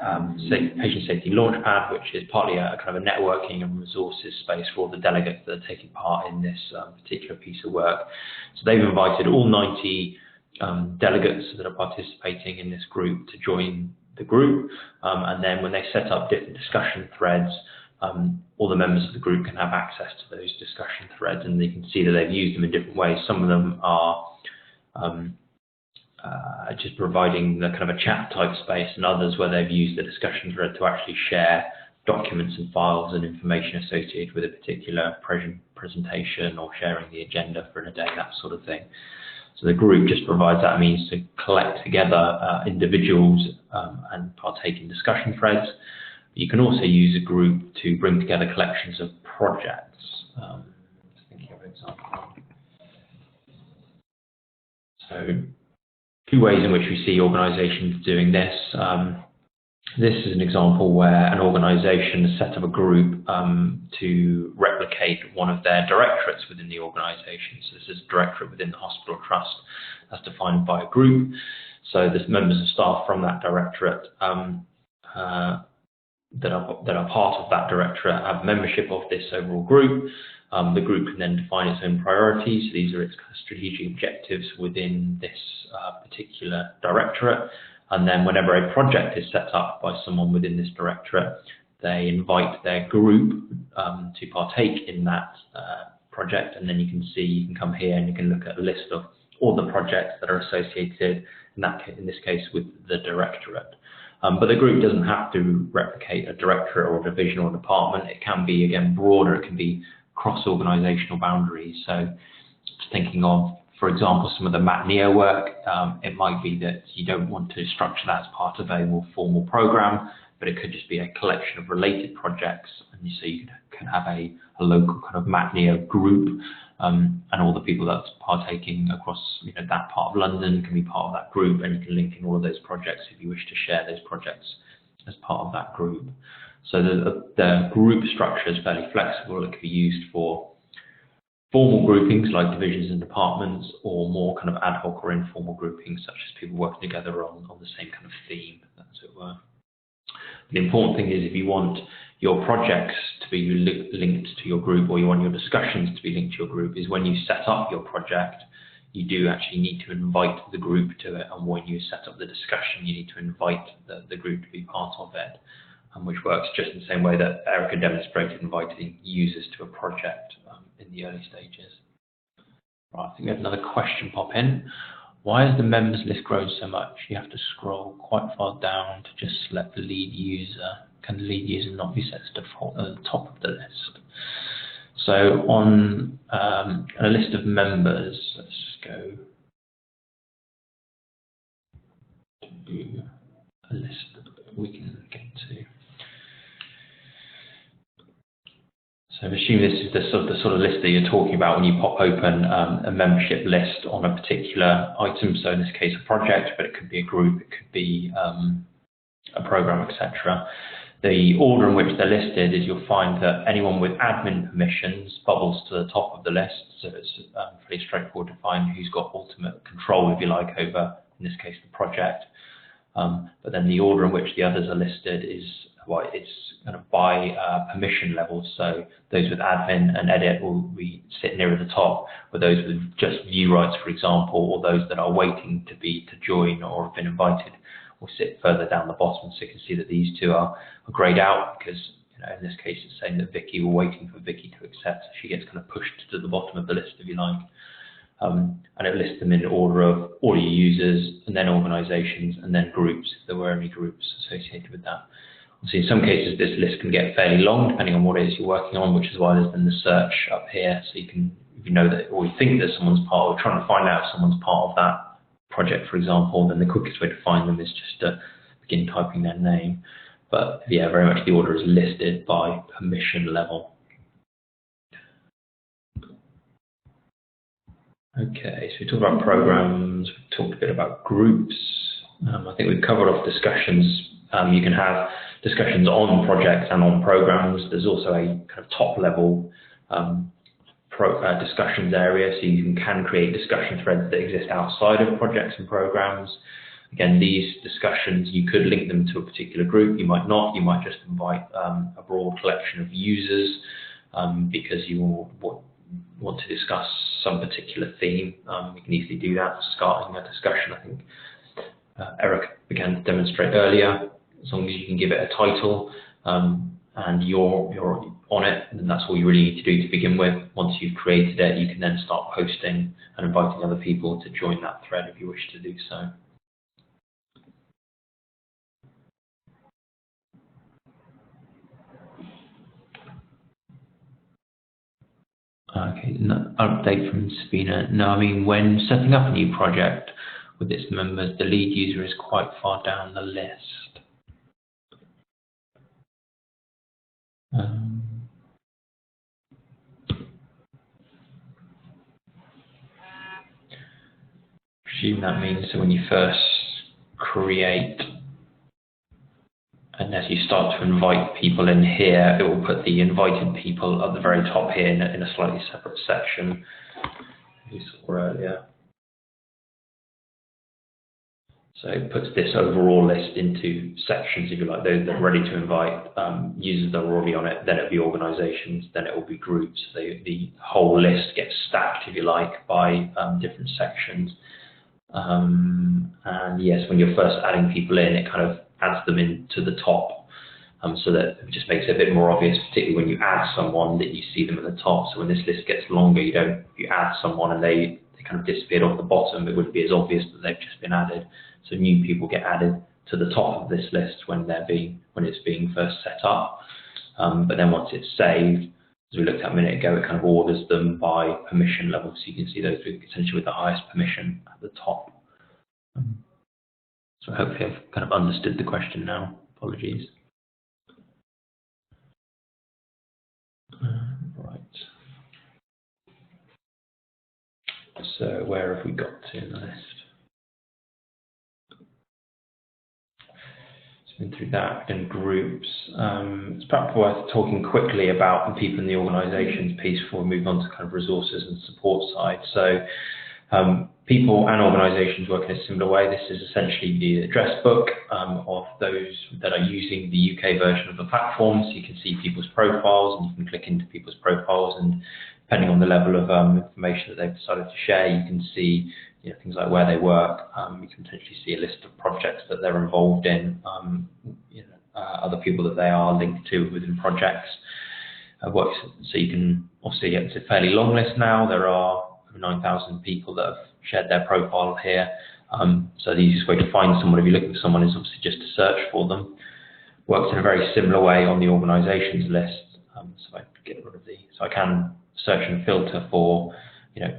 [SPEAKER 4] Patient Safety Launchpad, which is partly a kind of a networking and resources space for all the delegates that are taking part in this particular piece of work. So they've invited all 90 delegates that are participating in this group to join the group, and then when they set up different discussion threads, all the members of the group can have access to those discussion threads, and they can see that they've used them in different ways. Some of them are just providing the kind of a chat type space, and others where they've used the discussion thread to actually share documents and files and information associated with a particular presentation, or sharing the agenda for a day, that sort of thing. So the group just provides that means to collect together individuals and partake in discussion threads. You can also use a group to bring together collections of projects. Just thinking of an example. So, two ways in which we see organisations doing this. This is an example where an organisation has set up a group to replicate one of their directorates within the organisation. So this is a directorate within the hospital trust that's defined by a group. So there's members of staff from that directorate that are part of that directorate have membership of this overall group. The group can then define its own priorities. These are its kind of strategic objectives within this particular directorate. And then whenever a project is set up by someone within this directorate, they invite their group to partake in that project. And then you can come here and you can look at a list of all the projects that are associated, in this case, with the directorate. But the group doesn't have to replicate a directorate or a division or department. It can be, again, broader. It can be cross-organisational boundaries. So just thinking of, for example, some of the MatNeo work, it might be that you don't want to structure that as part of a more formal programme, but it could just be a collection of related projects, and so you can have a local kind of MatNeo group, and all the people that's partaking across that part of London can be part of that group, and you can link in all of those projects if you wish to share those projects as part of that group. So the group structure is fairly flexible. It can be used for formal groupings like divisions and departments, or more kind of ad hoc or informal groupings, such as people working together on the same kind of theme, as it were. The important thing is, if you want your projects to be linked to your group, or you want your discussions to be linked to your group, is when you set up your project, you do actually need to invite the group to it, and when you set up the discussion, you need to invite the group to be part of it, which works just in the same way that Erica demonstrated inviting users to a project in the early stages. Right, I think we have another question pop in. Why has the members list grown so much? You have to scroll quite far down to just select the lead user. Can the lead user not be set to default at the top of the list? So on a list of members, let's just go to a list that we can get to. So I assume this is the sort of list that you're talking about when you pop open a membership list on a particular item. So in this case, a project, but it could be a group, it could be a program, etc. The order in which they're listed is you'll find that anyone with admin permissions bubbles to the top of the list. So it's pretty straightforward to find who's got ultimate control, if you like, over, in this case, the project. But then the order in which the others are listed is, well, it's kind of by permission levels. So those with admin and edit will sit nearer the top, but those with just view rights, for example, or those that are waiting to join or have been invited, will sit further down the bottom. So you can see that these two are greyed out because, in this case, it's saying that Vicky, we're waiting for Vicky to accept. So she gets kind of pushed to the bottom of the list, if you like. And it lists them in order of all your users, and then organisations, and then groups, if there were any groups associated with that. So in some cases, this list can get fairly long, depending on what it is you're working on, which is why there's then the search up here. So you can, if you know that, or you think that someone's part, or trying to find out if someone's part of that project, for example, then the quickest way to find them is just to begin typing their name. But yeah, very much the order is listed by permission level. Okay, so we talked about programs, we talked a bit about groups. I think we've covered off discussions. You can have discussions on projects and on programs. There's also a kind of top level discussions area, so you can create discussion threads that exist outside of projects and programs. Again, these discussions, you could link them to a particular group, you might not, you might just invite a broad collection of users because you want to discuss some particular theme. We can easily do that, starting a discussion. I think Eric began to demonstrate earlier. As long as you can give it a title and you're on it, then that's all you really need to do to begin with. Once you've created it, you can then start posting and inviting other people to join that thread if you wish to do so. Okay, no, update from Sabina. No, I mean, when setting up a new project with its members, the lead user is quite far down the list. Presume that means that when you first create, and as you start to invite people in here, it will put the invited people at the very top here in a slightly separate section. You saw earlier. So it puts this overall list into sections, if you like, those that are ready to invite, users that are already on it, then it'll be organizations, then it will be groups. The whole list gets stacked, if you like, by different sections. And yes, when you're first adding people in, it kind of adds them into the top, so that it just makes it a bit more obvious, particularly when you add someone, that you see them at the top. So when this list gets longer, if you add someone and they kind of disappeared off the bottom, it wouldn't be as obvious that they've just been added. So new people get added to the top of this list when it's being first set up. But then once it's saved, as we looked at a minute ago, it kind of orders them by permission level. So you can see those essentially with the highest permission at the top. So hopefully I've kind of understood the question now. Apologies. Right. So where have we got to in the list? Been through that in groups. It's perhaps worth talking quickly about the people in the organisations piece before we move on to kind of resources and support side. So people and organisations work in a similar way. This is essentially the address book of those that are using the UK version of the platform. So you can see people's profiles and you can click into people's profiles, and depending on the level of information that they've decided to share, you can see things like where they work. You can potentially see a list of projects that they're involved in, other people that they are linked to within projects. So you can obviously get a fairly long list now. There are over 9,000 people that have shared their profile here. So the easiest way to find someone, if you're looking for someone, is obviously just to search for them. Works in a very similar way on the organisations list. So I can search and filter for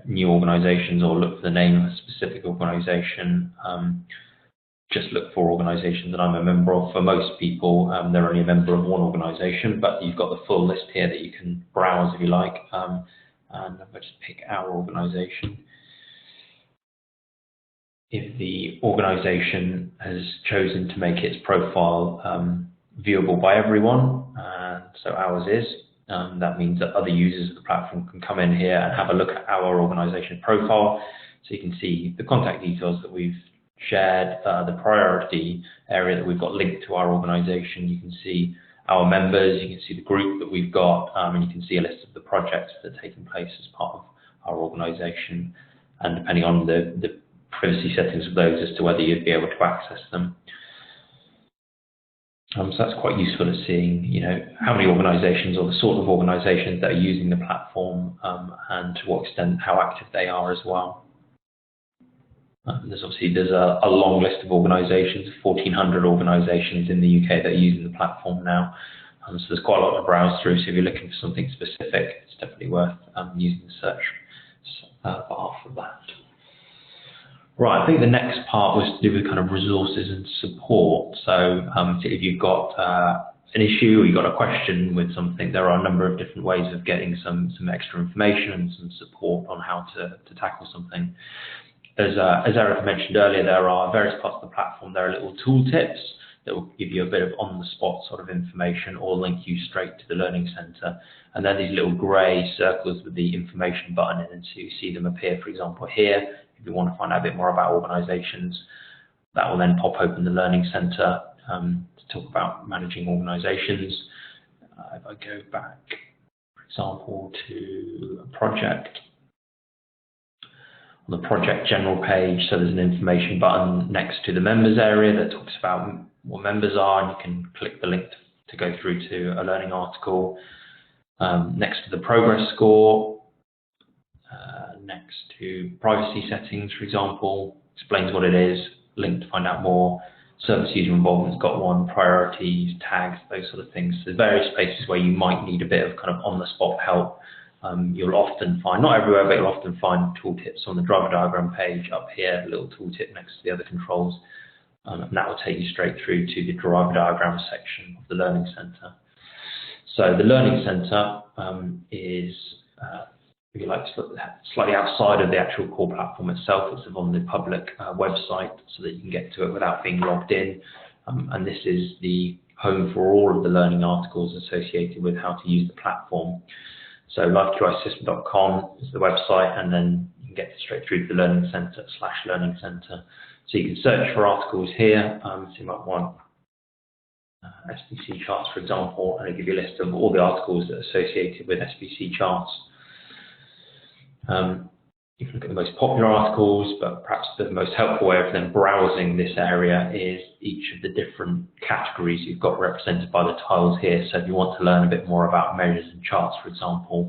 [SPEAKER 4] new organisations, or look for the name of a specific organisation. Just look for organisations that I'm a member of. For most people, they're only a member of one organisation, but you've got the full list here that you can browse if you like. And if I just pick our organisation, if the organisation has chosen to make its profile viewable by everyone, and so ours is, that means that other users of the platform can come in here and have a look at our organisation profile. So you can see the contact details that we've shared, the priority area that we've got linked to our organisation. You can see our members, you can see the group that we've got, and you can see a list of the projects that are taking place as part of our organisation. And depending on the privacy settings of those as to whether you'd be able to access them. So that's quite useful at seeing, how many organisations or the sort of organisations that are using the platform, and to what extent, how active they are as well. There's a long list of organisations, 1,400 organisations in the UK that are using the platform now. So there's quite a lot to browse through. So if you're looking for something specific, it's definitely worth using the search bar for that. Right, I think the next part was to do with kind of resources and support. So if you've got an issue or you've got a question with something, there are a number of different ways of getting some extra information and some support on how to tackle something. As Eric mentioned earlier, there are various parts of the platform. There are little tooltips. that will give you a bit of on-the-spot sort of information or link you straight to the Learning Centre. And then these little grey circles with the information button in, and so you see them appear, for example, here. If you want to find out a bit more about organisations, that will then pop open the Learning Centre to talk about managing organisations. If I go back, for example, to a project, on the project general page, so there's an information button next to the members area that talks about what members are, and you can click the link to go through to a learning article. Next to the progress score, next to privacy settings, for example, explains what it is, link to find out more. Service user involvement's got one, priorities, tags, those sort of things. So there's various places where you might need a bit of kind of on-the-spot help. You'll often find, not everywhere, but you'll often find tooltips on the driver diagram page up here, a little tooltip next to the other controls, and that will take you straight through to the driver diagram section of the Learning Centre. So the Learning Centre is, if you like, slightly outside of the actual core platform itself. It's on the public website so that you can get to it without being logged in. And this is the home for all of the learning articles associated with how to use the platform. So LifeQIsystem.com is the website, and then you can get straight through to the Learning Centre /Learning Centre. So you can search for articles here. So you might want SBC charts, for example, and it'll give you a list of all the articles that are associated with SBC charts. You can look at the most popular articles, but perhaps the most helpful way of then browsing this area is each of the different categories you've got represented by the tiles here. So if you want to learn a bit more about measures and charts, for example,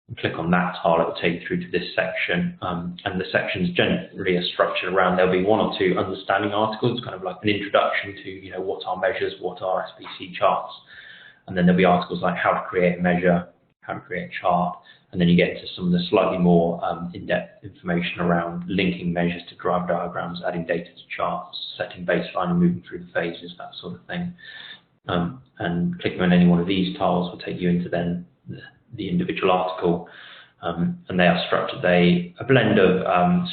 [SPEAKER 4] you click on that tile, it will take you through to this section. And the sections generally are structured around, there'll be one or two understanding articles, kind of like an introduction to, you know, what are measures, what are SBC charts. And then there'll be articles like how to create a measure, how to create a chart. And then you get into some of the slightly more in-depth information around linking measures to drive diagrams, adding data to charts, setting baseline and moving through the phases, that sort of thing. And clicking on any one of these tiles will take you into then the individual article. And they are structured, a blend of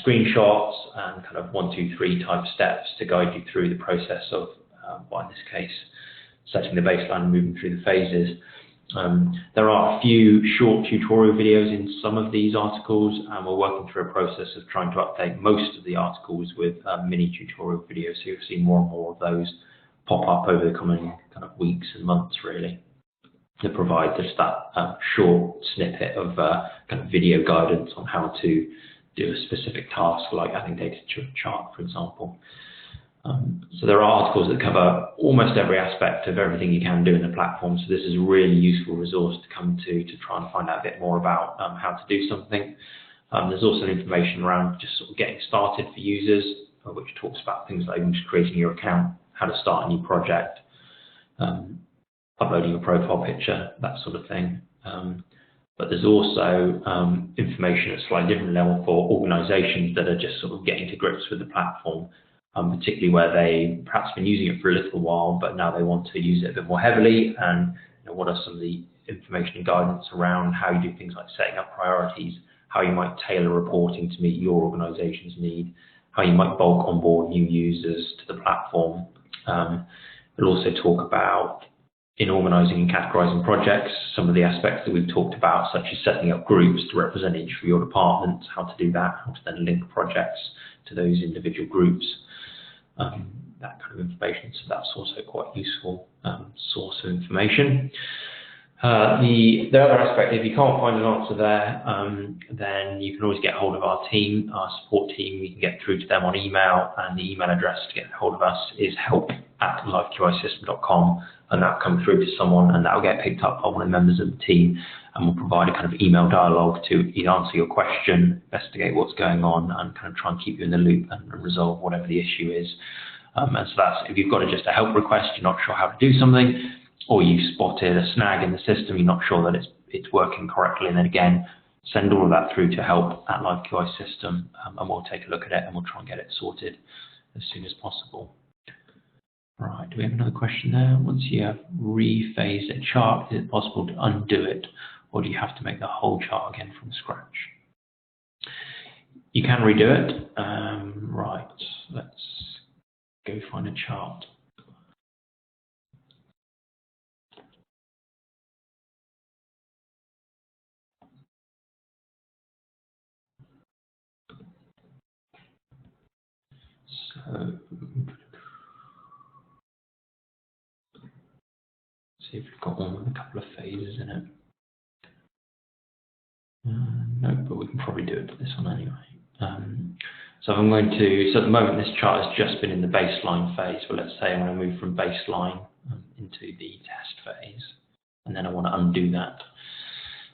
[SPEAKER 4] screenshots and kind of 1, 2, 3 type steps to guide you through the process of, well, in this case, setting the baseline and moving through the phases. There are a few short tutorial videos in some of these articles, and we're working through a process of trying to update most of the articles with mini tutorial videos. So you'll see more and more of those pop up over the coming kind of weeks and months, really, to provide just that short snippet of kind of video guidance on how to do a specific task, like adding data to a chart, for example. So there are articles that cover almost every aspect of everything you can do in the platform. So this is a really useful resource to come to try and find out a bit more about how to do something. There's also information around just sort of getting started for users, which talks about things like just creating your account, how to start a new project, uploading a profile picture, that sort of thing. But there's also information at a slightly different level for organisations that are just sort of getting to grips with the platform. Particularly where they perhaps been using it for a little while, but now they want to use it a bit more heavily, and what are some of the information and guidance around how you do things like setting up priorities, how you might tailor reporting to meet your organisation's need, how you might bulk onboard new users to the platform. We'll also talk about, in organising and categorising projects, some of the aspects that we've talked about, such as setting up groups to represent each of your departments, how to do that, how to then link projects to those individual groups. That kind of information, so that's also quite a useful source of information. The other aspect, if you can't find an answer there, then you can always get hold of our team, our support team. You can get through to them on email, and the email address to get hold of us is help@lifeqisystem.com, and that'll come through to someone, and that'll get picked up by one of the members of the team, and we'll provide a kind of email dialogue to either answer your question, investigate what's going on, and kind of try and keep you in the loop and resolve whatever the issue is. And so that's, if you've got just a help request, you're not sure how to do something, or you spotted a snag in the system, you're not sure that it's working correctly, and then again, send all of that through to help@LifeQIsystem, and we'll take a look at it and we'll try and get it sorted as soon as possible. Right, do we have another question there? Once you have rephased a chart, is it possible to undo it, or do you have to make the whole chart again from scratch? You can redo it. Right, let's go find a chart. see if we've got one with a couple of phases in it. No, but we can probably do it to this one anyway. So I'm going to, so at the moment this chart has just been in the baseline phase, but let's say I'm going to move from baseline into the test phase, and then I want to undo that.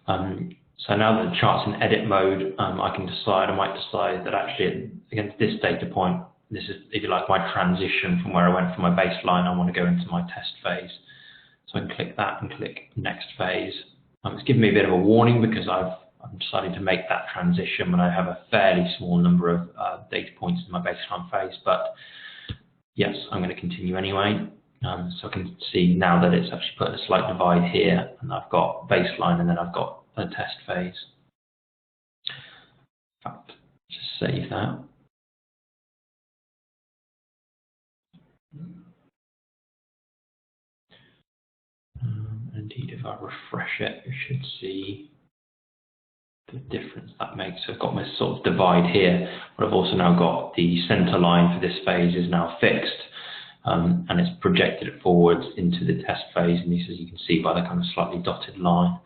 [SPEAKER 4] So now that the chart's in edit mode, I might decide that actually against this data point, this is, if you like, my transition from where I went from my baseline, I want to go into my test phase. So I can click that and click next phase. It's given me a bit of a warning because I'm deciding to make that transition when I have a fairly small number of data points in my baseline phase, but yes, I'm going to continue anyway. So I can see now that it's actually put a slight divide here, and I've got baseline and then I've got a test phase. In fact, just save that. Indeed, if I refresh it, you should see the difference that makes. So I've got my sort of divide here, but I've also now got the center line for this phase is now fixed, and it's projected it forwards into the test phase, and this, as you can see by the kind of slightly dotted line.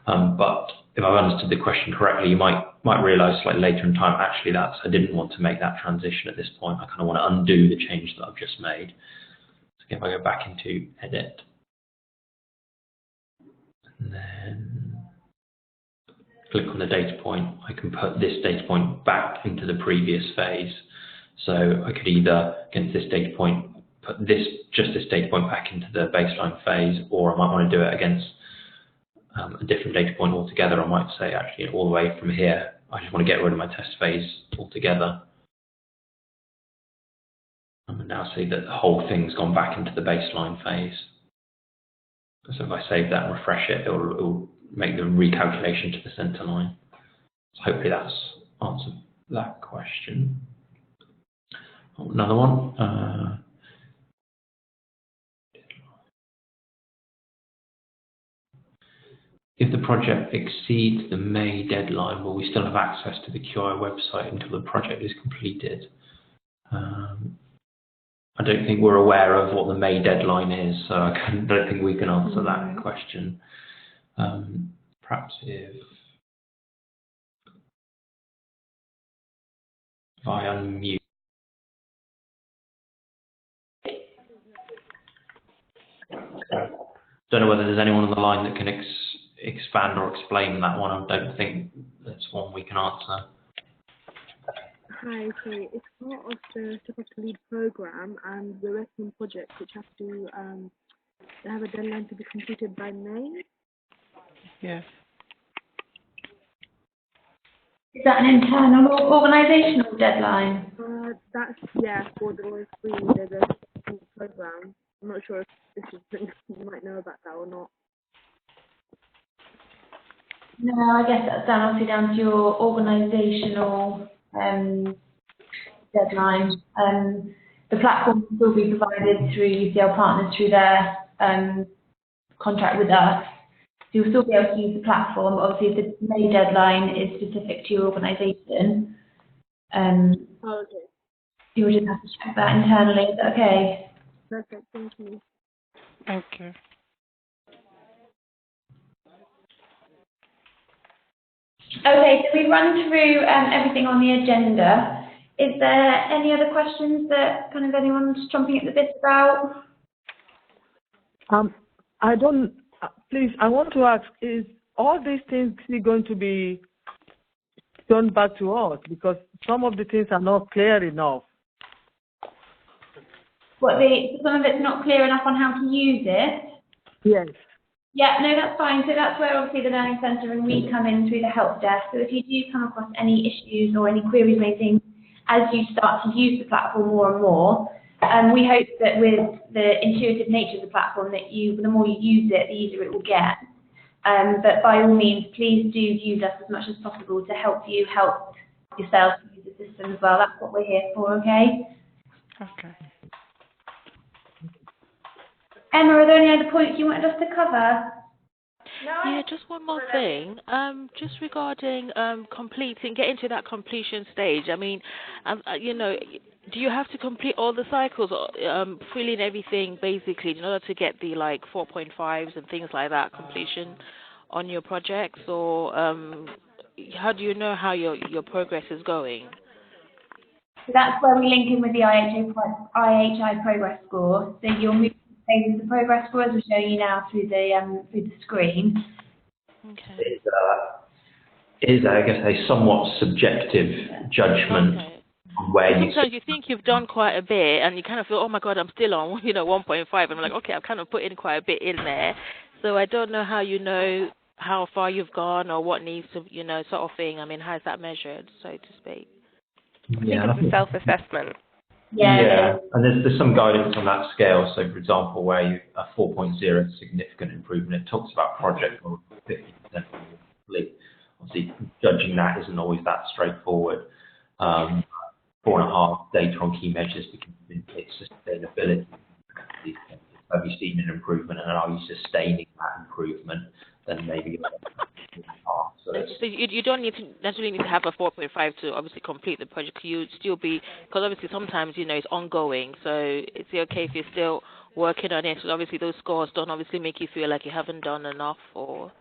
[SPEAKER 4] But if I've understood the question correctly, you might realise slightly later in time, actually I didn't want to make that transition at this point. I kind of want to undo the change that I've just made. So if I go back into edit, and then click on the data point, I can put this data point back into the previous phase. So I could either, against this data point, put just this data point back into the baseline phase, or I might want to do it against a different data point altogether. I might say, actually, all the way from here, I just want to get rid of my test phase altogether. And now see that the whole thing's gone back into the baseline phase. So if I save that and refresh it, it'll make the recalculation to the center line. So hopefully that's answered that question. Another one. If the project exceeds the May deadline, will we still have access to the QI website until the project is completed? I don't think we're aware of what the May deadline is, so I don't think we can answer that question. Perhaps if I unmute. Don't know whether there's anyone on the line that can expand or explain that one. I don't think that's one we can answer.
[SPEAKER 5] Hi, so it's part of the Step Up to Lead program, and we're working on projects which have to they have a deadline to be completed by May.
[SPEAKER 3] Yes.
[SPEAKER 1] Is that an internal or organisational deadline?
[SPEAKER 5] That's, yeah, for the Royal Free, there's a program. I'm not sure if this is something you might know about that or not.
[SPEAKER 1] No, I guess that's obviously down to your organisational deadline. The platform will still be provided through UCL Partners through their contract with us. So you'll still be able to use the platform. Obviously, if the May deadline is specific to your organisation,
[SPEAKER 5] Okay.
[SPEAKER 1] you'll just have to check that internally. Is that okay?
[SPEAKER 5] Perfect, thank you.
[SPEAKER 3] Okay.
[SPEAKER 1] Okay, so we've run through everything on the agenda. Is there any other questions that kind of anyone's chomping at the bit about?
[SPEAKER 6] Please, I want to ask, is all these things going to be turned back to us? Because some of the things are not clear enough.
[SPEAKER 1] Some of it's not clear enough on how to use it?
[SPEAKER 6] Yes.
[SPEAKER 1] Yeah, no, that's fine. So that's where obviously the Learning Centre and we come in through the help desk. So if you do come across any issues or any queries or anything as you start to use the platform more and more, we hope that with the intuitive nature of the platform that the more you use it, the easier it will get. But by all means, please do use us as much as possible to help you help yourself use the system as well. That's what we're here for, okay?
[SPEAKER 3] Okay.
[SPEAKER 1] Emma, are there any other points you wanted us to cover?
[SPEAKER 7] Yeah, just one more thing. Just regarding getting to that completion stage. I mean, do you have to complete all the cycles, or fill in everything basically in order to get the 4.5s and things like that completion on your projects, or how do you know how your progress is going?
[SPEAKER 1] So that's where we link in with the IHI progress score. So you'll move to the phase of the progress score as we're showing you now through the screen.
[SPEAKER 7] Okay.
[SPEAKER 4] Is I guess, a somewhat subjective judgment on where
[SPEAKER 7] sometimes you think you've done quite a bit, and you kind of feel, oh my God, I'm still on 1.5. And I'm like, okay, I've kind of put in quite a bit in there. So I don't know how you know how far you've gone or what needs to, sort of thing. I mean, how is that measured, so to speak?
[SPEAKER 4] Yeah,
[SPEAKER 2] I think it's a self-assessment.
[SPEAKER 1] Yeah.
[SPEAKER 4] And there's some guidance on that scale. So, for example, where a 4.0 is significant improvement, it talks about project or 50% complete. Obviously, judging that isn't always that straightforward. 4.5 data on key measures because it's sustainability. Have you seen an improvement, and are you sustaining that improvement? Then maybe. So
[SPEAKER 7] you don't necessarily need to have a 4.5 to obviously complete the project. You'd still be, because obviously sometimes it's ongoing. So it's okay if you're still working on it. So obviously those scores don't obviously make you feel like you haven't done enough, or.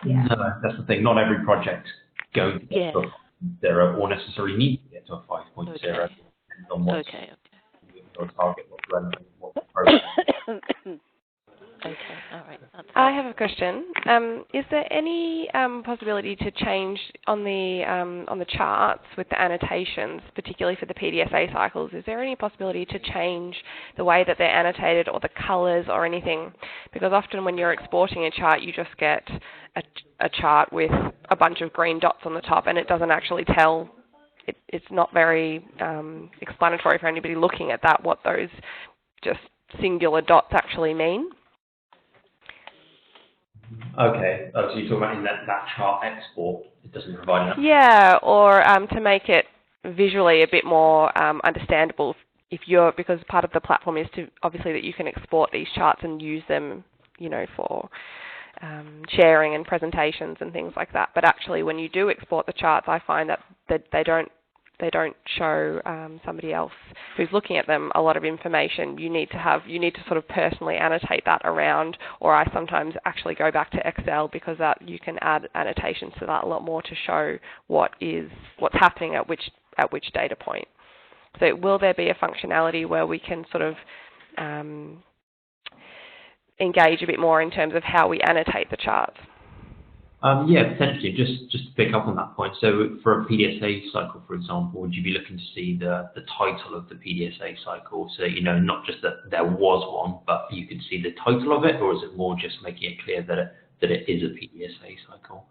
[SPEAKER 4] Yeah. No, that's the thing. Not every project going to get to a 0 or necessarily need to get to a 5.0.
[SPEAKER 7] Okay.
[SPEAKER 4] Depends on what's your target, what's relevant, what's the program.
[SPEAKER 7] Okay, all right.
[SPEAKER 2] I have a question. Is there any possibility to change on the charts with the annotations, particularly for the PDSA cycles? Is there any possibility to change the way that they're annotated or the colours or anything? Because often when you're exporting a chart, you just get a chart with a bunch of green dots on the top, and it doesn't actually tell. It's not very explanatory for anybody looking at that what those just singular dots actually mean.
[SPEAKER 4] Okay, so you're talking about in that chart export, it doesn't provide enough?
[SPEAKER 2] Yeah, or to make it visually a bit more understandable because part of the platform is to obviously that you can export these charts and use them, for sharing and presentations and things like that. But actually when you do export the charts, I find that they don't show somebody else who's looking at them a lot of information. You need to sort of personally annotate that around, or I sometimes actually go back to Excel because that you can add annotations to that a lot more to show what's happening at which data point. So will there be a functionality where we can sort of engage a bit more in terms of how we annotate the charts?
[SPEAKER 4] Yeah, potentially. Just to pick up on that point. So for a PDSA cycle, for example, would you be looking to see the title of the PDSA cycle? So, not just that there was one, but you can see the title of it, or is it more just making it clear that it is a PDSA cycle?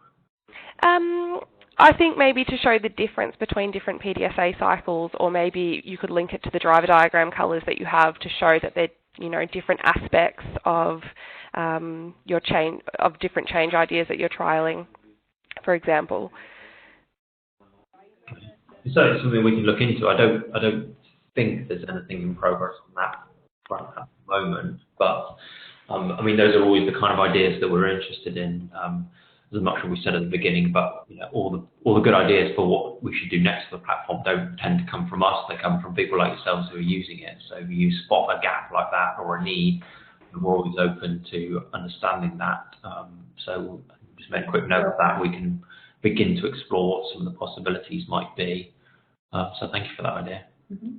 [SPEAKER 2] I think maybe to show the difference between different PDSA cycles, or maybe you could link it to the driver diagram colours that you have to show that they're, different aspects of your different change ideas that you're trialing, for example.
[SPEAKER 4] So it's something we can look into. I don't think there's anything in progress on that front at the moment, but those are always the kind of ideas that we're interested in. As much as we said at the beginning, but all the good ideas for what we should do next for the platform don't tend to come from us. They come from people like yourselves who are using it. So if you spot a gap like that or a need, we're always open to understanding that. So just make a quick note of that. We can begin to explore what some of the possibilities might be. So thank you for that idea.
[SPEAKER 1] Mm-hmm.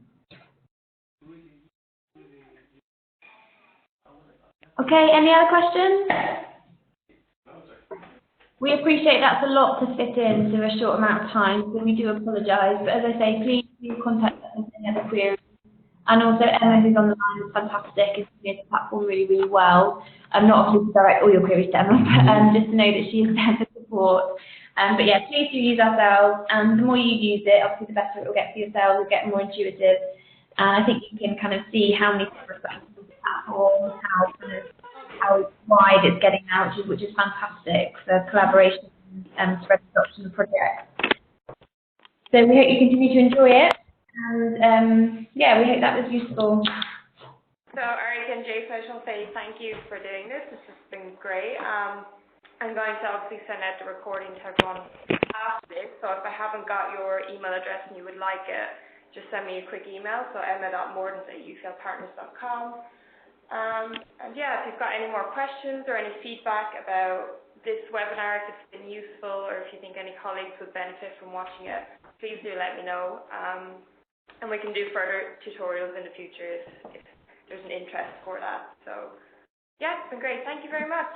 [SPEAKER 1] Okay, any other questions? We appreciate that's a lot to fit into a short amount of time, so we do apologise. But as I say, please do contact us with any other queries. And also Emma, who's on the line, is fantastic. Is doing the platform really, really well. Not obviously to direct all your queries to Emma, but just to know that she is there for support. But yeah, please do use ourselves. And the more you use it, obviously the better it will get for yourselves. It'll get more intuitive. And I think you can kind of see how many different functions the platform, how wide it's getting now, which is fantastic for collaboration and spread adoption of projects. So we hope you continue to enjoy it, and we hope that was useful.
[SPEAKER 8] So Eric and Jay, I shall say thank you for doing this. This has been great.
[SPEAKER 1] I'm going to obviously send out the recording to everyone after this, so if I haven't got your email address and you would like it, just send me a quick email, so emma.mordens@uclpartners.com. And yeah, if you've got any more questions or any feedback about this webinar, if it's been useful or if you think any colleagues would benefit from watching it, please do let me know. And we can do further tutorials in the future if there's an interest for that. So yeah, it's been great. Thank you very much.